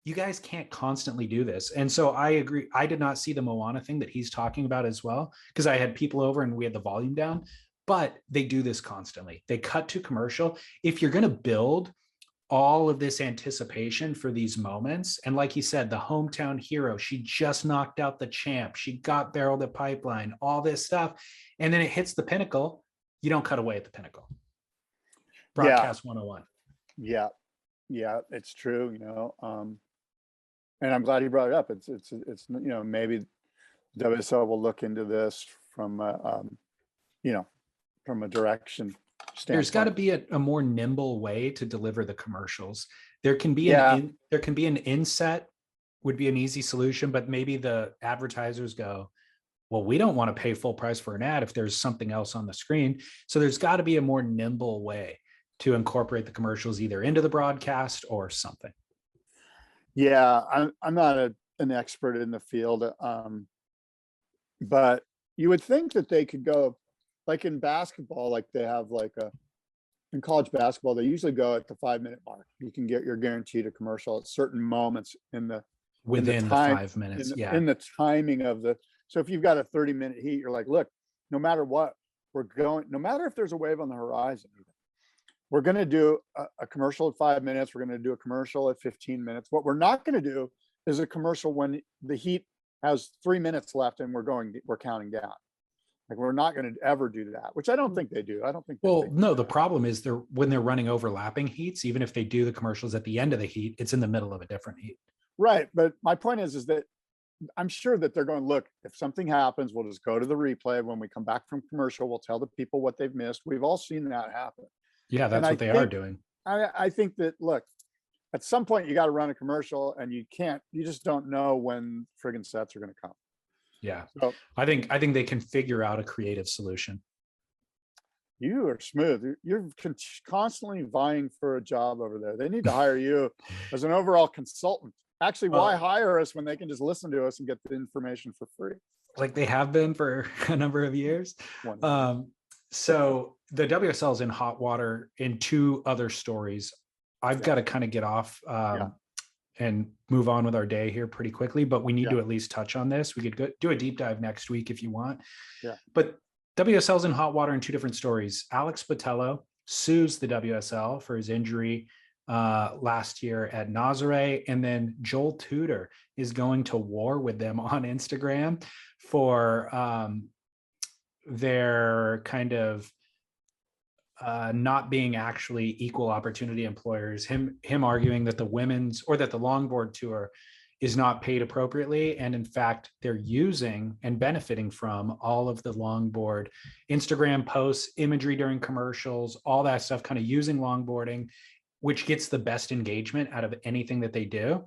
you guys can't constantly do this. And so I agree. I did not see the Moana thing that he's talking about as well, because I had people over and we had the volume down, but they do this constantly. They cut to commercial. If you're going to build all of this anticipation for these moments, and like he said, the hometown hero, she just knocked out the champ, she got barreled at Pipeline, all this stuff, and then it hits the pinnacle, you don't cut away at the pinnacle. Broadcast 101. Yeah, it's true, and I'm glad you brought it up. It's maybe WSL will look into this from from a direction standpoint. There's got to be a more nimble way to deliver the commercials. There can be an inset would be an easy solution, but maybe the advertisers go, well, we don't want to pay full price for an ad if there's something else on the screen. So there's got to be a more nimble way to incorporate the commercials either into the broadcast or something. Yeah, I'm not an expert in the field, but you would think that they could go, like in basketball, like they have in college basketball, they usually go at the 5-minute mark. You can get your guaranteed a commercial at certain moments within the 5 minutes. In the timing of so if you've got a 30-minute heat, you're like, look, no matter what, no matter if there's a wave on the horizon, we're going to do a commercial at 5 minutes. We're going to do a commercial at 15 minutes. What we're not going to do is a commercial when the heat has 3 minutes left and we're counting down. Like, we're not going to ever do that, which I don't think they do. I don't think. Well, no, the problem is when they're running overlapping heats, even if they do the commercials at the end of the heat, it's in the middle of a different heat. Right. But my point is that I'm sure that they're going, look, if something happens, we'll just go to the replay. When we come back from commercial, we'll tell the people what they've missed. We've all seen that happen. Yeah, that's what they are doing. I think that, look, at some point you got to run a commercial, and you just don't know when friggin' sets are going to come. Yeah. So I think they can figure out a creative solution. You are smooth. You're constantly vying for a job over there. They need to hire you as an overall consultant. Actually, why hire us when they can just listen to us and get the information for free? Like they have been for a number of years. So the WSL is in hot water in 2 other stories. I've got to kind of get off and move on with our day here pretty quickly, but we need to at least touch on this. We could do a deep dive next week if you want. Yeah. But WSL's in hot water in 2 different stories. Alex Botello sues the WSL for his injury last year at Nazare, and then Joel Tudor is going to war with them on Instagram for their kind of not being actually equal opportunity employers, him arguing that the longboard tour is not paid appropriately, and in fact they're using and benefiting from all of the longboard Instagram posts, imagery during commercials, all that stuff, kind of using longboarding, which gets the best engagement out of anything that they do,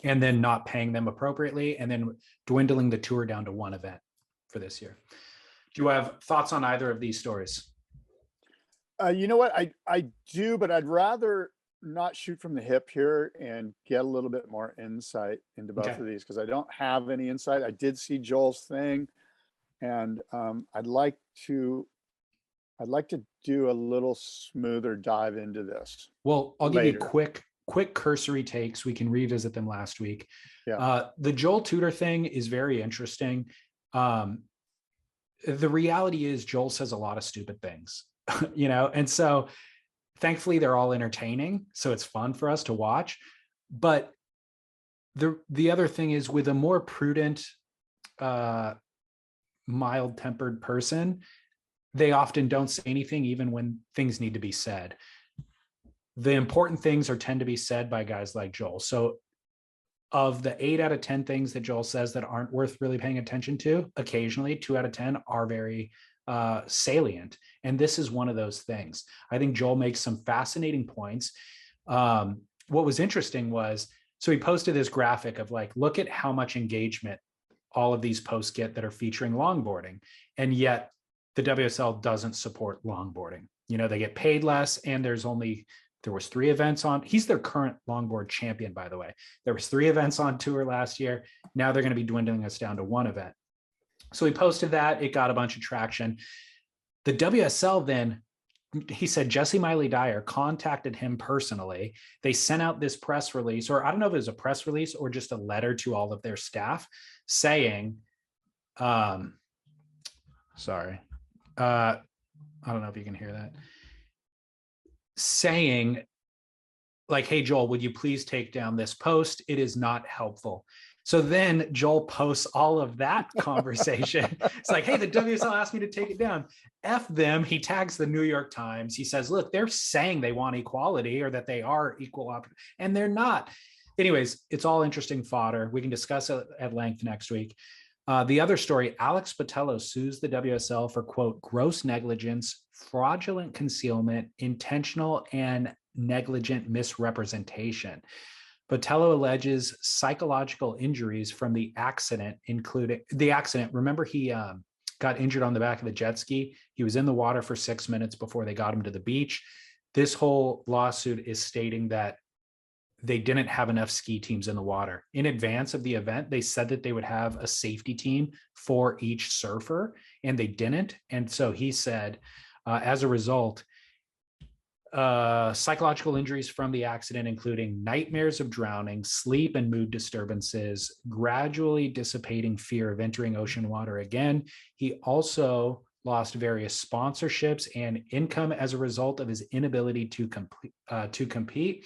and then not paying them appropriately, and then dwindling the tour down to 1 event for this year. Do you have thoughts on either of these stories? You know what? I do, but I'd rather not shoot from the hip here and get a little bit more insight into both of these, because I don't have any insight. I did see Joel's thing, and I'd like to do a little smoother dive into this. Well, I'll give you quick cursory takes. We can revisit them last week. Yeah. The Joel Tudor thing is very interesting. The reality is Joel says a lot of stupid things, and so thankfully they're all entertaining. So it's fun for us to watch. But the other thing is, with a more prudent, mild-tempered person, they often don't say anything, even when things need to be said. The important things tend to be said by guys like Joel. So of the 8 out of 10 things that Joel says that aren't worth really paying attention to, occasionally 2 out of 10 are very salient. And this is one of those things. I think Joel makes some fascinating points. What was interesting was, so he posted this graphic of like, look at how much engagement all of these posts get that are featuring longboarding. And yet the WSL doesn't support longboarding. They get paid less, and there was 3 events on. He's their current longboard champion, by the way. There was 3 events on tour last year. Now they're going to be dwindling us down to 1 event. So he posted that. It got a bunch of traction. The WSL then, he said Jesse Miley Dyer contacted him personally. They sent out this press release, or I don't know if it was a press release or just a letter to all of their staff saying, sorry, I don't know if you can hear that, saying like, hey, Joel, would you please take down this post? It is not helpful. So then Joel posts all of that conversation. It's like, hey, the WSL asked me to take it down. F them. He tags the New York Times. He says, look, they're saying they want equality or that they are equal opportunity, and they're not. Anyways, it's all interesting fodder. We can discuss it at length next week. The other story, Alex Botello sues the WSL for, quote, gross negligence, fraudulent concealment, intentional and negligent misrepresentation. Botello alleges psychological injuries from the accident, including the accident. Remember, he got injured on the back of the jet ski. He was in the water for 6 minutes before they got him to the beach. This whole lawsuit is stating that they didn't have enough ski teams in the water. In advance of the event, they said that they would have a safety team for each surfer, and they didn't. And so he said, as a result, psychological injuries from the accident, including nightmares of drowning, sleep and mood disturbances, gradually dissipating fear of entering ocean water again. He also lost various sponsorships and income as a result of his inability to compete.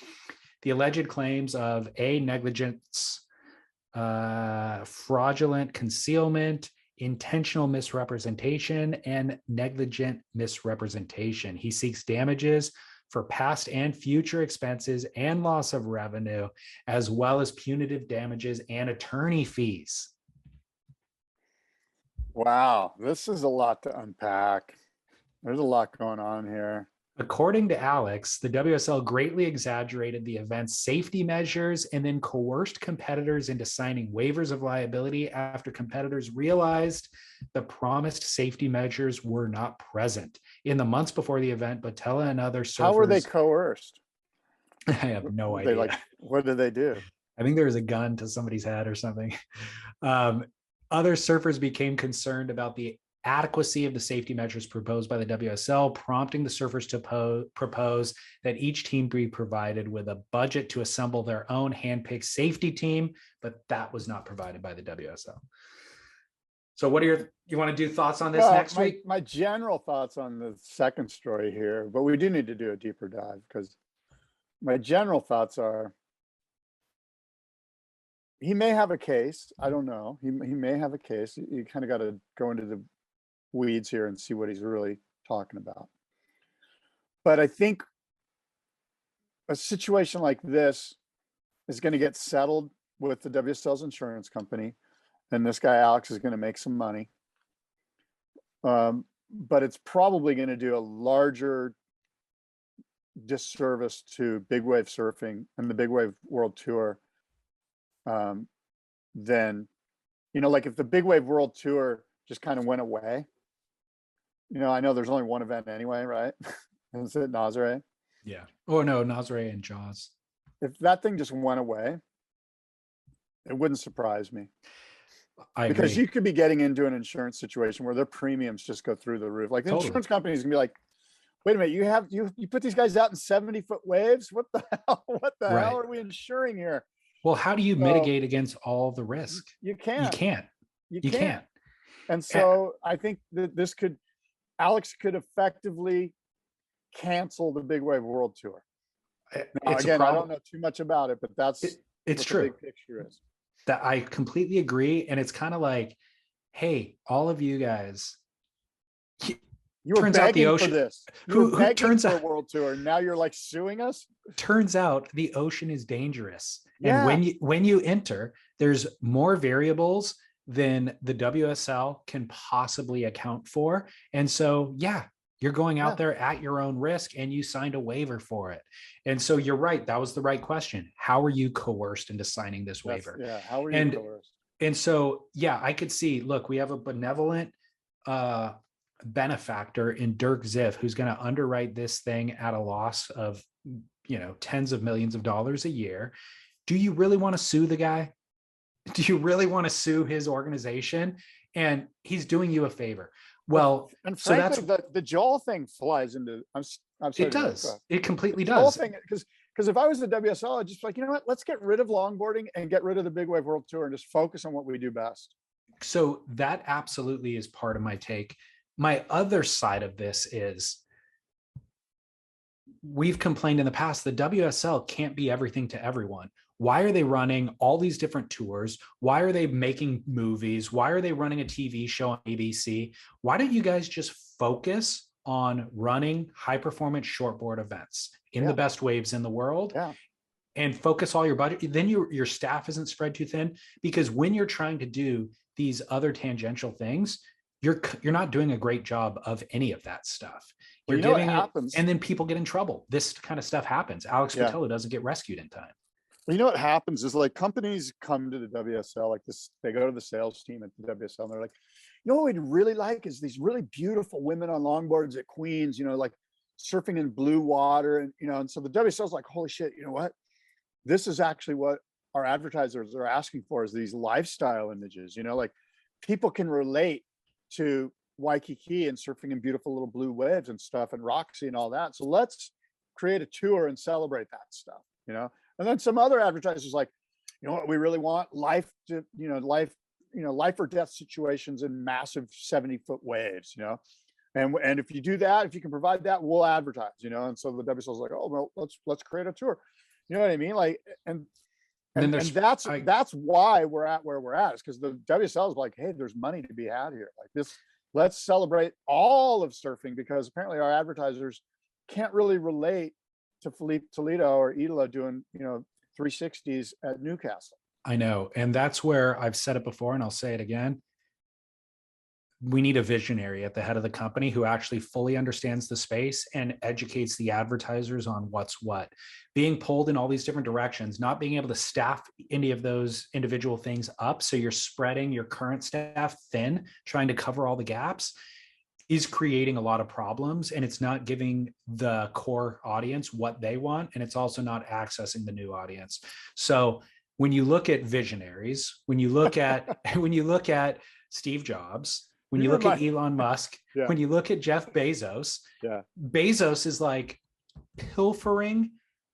The alleged claims of negligence, fraudulent concealment, intentional misrepresentation, and negligent misrepresentation. He seeks damages for past and future expenses and loss of revenue, as well as punitive damages and attorney fees. Wow, this is a lot to unpack. There's a lot going on here. According to Alex, the WSL greatly exaggerated the event's safety measures and then coerced competitors into signing waivers of liability after competitors realized the promised safety measures were not present. In the months before the event, Botello and other surfers... How were they coerced? I have no idea. What did they do? I think there was a gun to somebody's head or something. Other surfers became concerned about the adequacy of the safety measures proposed by the WSL, prompting the surfers to propose that each team be provided with a budget to assemble their own handpicked safety team, but that was not provided by the WSL. So what are you want to do thoughts on this next week? My general thoughts on the second story here, but we do need to do a deeper dive, because my general thoughts are, he may have a case. I don't know. He may have a case. You kind of got to go into the weeds here and see what he's really talking about. But I think a situation like this is going to get settled with the WSL's insurance company, and this guy Alex is going to make some money. But it's probably going to do a larger disservice to big wave surfing and the big wave world tour than, like if the big wave world tour just kind of went away. I know there's only one event anyway, right? Is it Nazare? Yeah. Oh no, Nazare and Jaws. If that thing just went away, it wouldn't surprise me. Because you could be getting into an insurance situation where their premiums just go through the roof. Like the insurance companies can be like, wait a minute, you put these guys out in 70-foot waves? What the hell? What the hell are we insuring here? Well, how do you mitigate against all the risk? You can't. You can't. And so I think that Alex could effectively cancel the Big Wave World Tour. Again, I don't know too much about it, but it's true. The big picture is. That I completely agree. And it's kind of like, hey, all of you guys, you were begging for this. Who turns out a world tour? Now you're like suing us. Turns out the ocean is dangerous, and when you enter, there's more variables than the WSL can possibly account for, and so you're going out there at your own risk, and you signed a waiver for it. And so you're right. That was the right question. How are you coerced into signing this waiver? How are you coerced? And so I could see. Look, we have a benevolent benefactor in Dirk Ziff, who's going to underwrite this thing at a loss of tens of millions of dollars a year. Do you really want to sue the guy? Do you really want to sue his organization and he's doing you a favor. Well, and so frankly, that's the Joel thing flies into. I'm sorry it to interrupt. Go does. ahead. It completely The Joel does. thing, because if I was the WSL, I'd just be like, you know what? Let's get rid of longboarding and get rid of the Big Wave World Tour and just focus on what we do best. So that absolutely is part of my take. My other side of this is we've complained in the past, the WSL can't be everything to everyone. Why are they running all these different tours? Why are they making movies? Why are they running a TV show on ABC? Why don't you guys just focus on running high performance shortboard events in the best waves in the world? And focus all your budget? Then your staff isn't spread too thin, because when you're trying to do these other tangential things, you're not doing a great job of any of that stuff. You're giving it, and then people get in trouble. This kind of stuff happens. Alex Botello doesn't get rescued in time. Well, you know what happens is, like, companies come to the WSL like this. They go to the sales team at the WSL and they're like, you know what we'd really like is these really beautiful women on longboards at Queens, you know, like surfing in blue water, and you know, and so the WSL is like, holy shit, you know what? This is actually what our advertisers are asking for, is these lifestyle images, you know, like people can relate to Waikiki and surfing in beautiful little blue waves and stuff, and Roxy and all that. So let's create a tour and celebrate that stuff, you know? And then some other advertisers like, you know what we really want? Life or death situations in massive 70-foot waves, you know? And if you do that, if you can provide that, we'll advertise, you know? And so the WSL is like, oh, well, let's create a tour. You know what I mean? Like, and that's why we're at where we're at, is because the WSL is like, hey, there's money to be had here. Like this, let's celebrate all of surfing, because apparently our advertisers can't really relate to Filipe Toledo or Idolo doing, you know, 360s at Newcastle. I know. And that's where I've said it before, and I'll say it again. We need a visionary at the head of the company who actually fully understands the space and educates the advertisers on what's what. Being pulled in all these different directions, not being able to staff any of those individual things up, so you're spreading your current staff thin, trying to cover all the gaps, is creating a lot of problems, and it's not giving the core audience what they want, and it's also not accessing the new audience. So when you look at visionaries, when you look at Steve Jobs, when you look at Elon Musk, when you look at Jeff Bezos, Bezos is like pilfering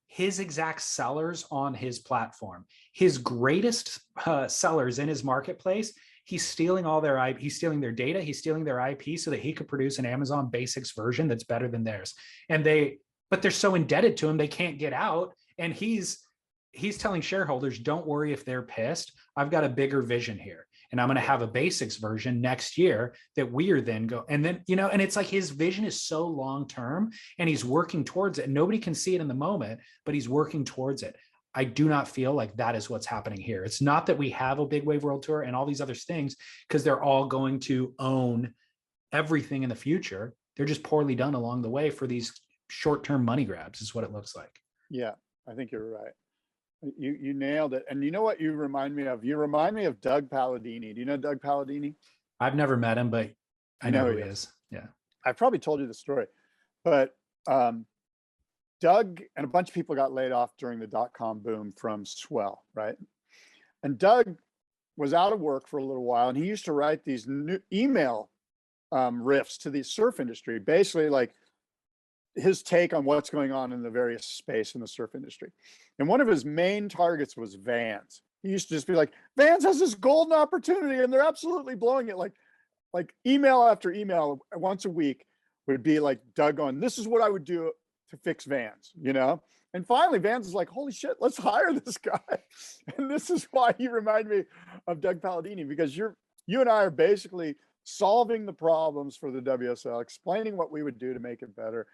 his exact sellers on his platform. His greatest sellers in his marketplace, he's stealing all their IP, he's stealing their data, he's stealing their IP so that he could produce an Amazon Basics version that's better than theirs. But they're so indebted to him, they can't get out. And he's telling shareholders, don't worry if they're pissed. I've got a bigger vision here. And I'm going to have a Basics version next year that we are then go. And then, you know, and it's like his vision is so long-term and he's working towards it. Nobody can see it in the moment, but he's working towards it. I do not feel like that is what's happening here. It's not that we have a Big Wave World Tour and all these other things, because they're all going to own everything in the future. They're just poorly done along the way for these short-term money grabs, is what it looks like. Yeah, I think you're right. You nailed it. And you know what you remind me of? You remind me of Doug Palladini. Do you know Doug Palladini? I've never met him, but I know who he is. Yeah. I've probably told you the story, but Doug and a bunch of people got laid off during the .com boom from Swell, right? And Doug was out of work for a little while, and he used to write these new email riffs to the surf industry, basically like his take on what's going on in the various space in the surf industry. And one of his main targets was Vans. He used to just be like, Vans has this golden opportunity and they're absolutely blowing it. Like email after email once a week would be like Doug on, this is what I would do to fix Vans, you know? And finally Vans is like, holy shit, let's hire this guy. And this is why you remind me of Doug Palladini, because you and I are basically solving the problems for the WSL, explaining what we would do to make it better.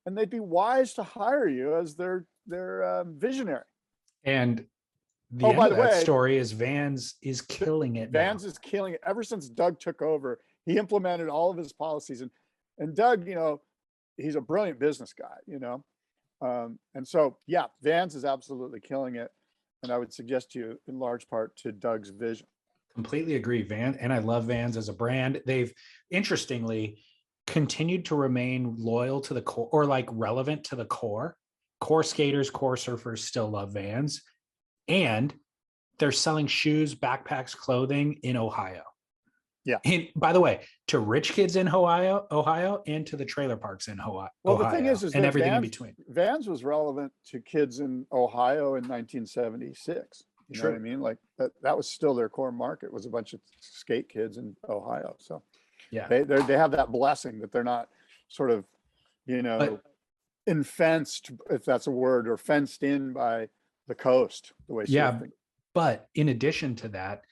And they'd be wise to hire you as their visionary. And the end of that story is Vans is killing it. Vans is killing it. Ever since Doug took over, he implemented all of his policies. And Doug, you know, he's a brilliant business guy, you know. And so, yeah, Vans is absolutely killing it. And I would suggest to you, in large part, to Doug's vision. Completely agree, Van. And I love Vans as a brand. They've, interestingly, continued to remain loyal to the core, or like relevant to the core. Core skaters, core surfers still love Vans, and they're selling shoes, backpacks, clothing in Ohio. Yeah. And by the way, to rich kids in Ohio, and to the trailer parks in Ohio, Well, the thing is and that everything in between. Vans was relevant to kids in Ohio in 1976. You know what I mean? Like that was still their core market, was a bunch of skate kids in Ohio. So Yeah. they have that blessing that they're not sort of, you know, infenced, if that's a word, or fenced in by the coast, the way Yeah. surfing. But in addition to that,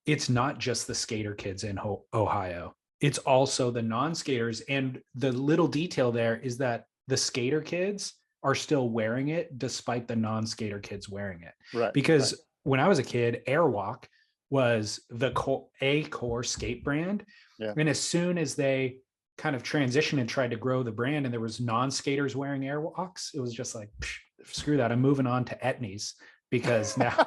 it's not just the skater kids in Ohio. It's also the non-skaters. And the little detail there is that the skater kids are still wearing it despite the non-skater kids wearing it. Right. Because when I was a kid, Airwalk was the core skate brand. Yeah. And as soon as they kind of transitioned and tried to grow the brand and there was non-skaters wearing Airwalks, it was just like, screw that. I'm moving on to Etnies because now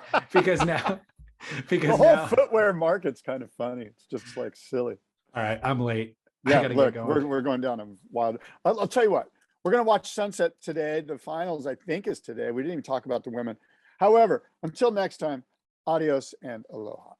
the whole footwear market's kind of funny. It's just like silly. All right, I'm late. Yeah, I gotta look, get going. we're going down a wild. I'll tell you what. We're going to watch sunset today. The finals, I think, is today. We didn't even talk about the women. However, until next time, adios and aloha.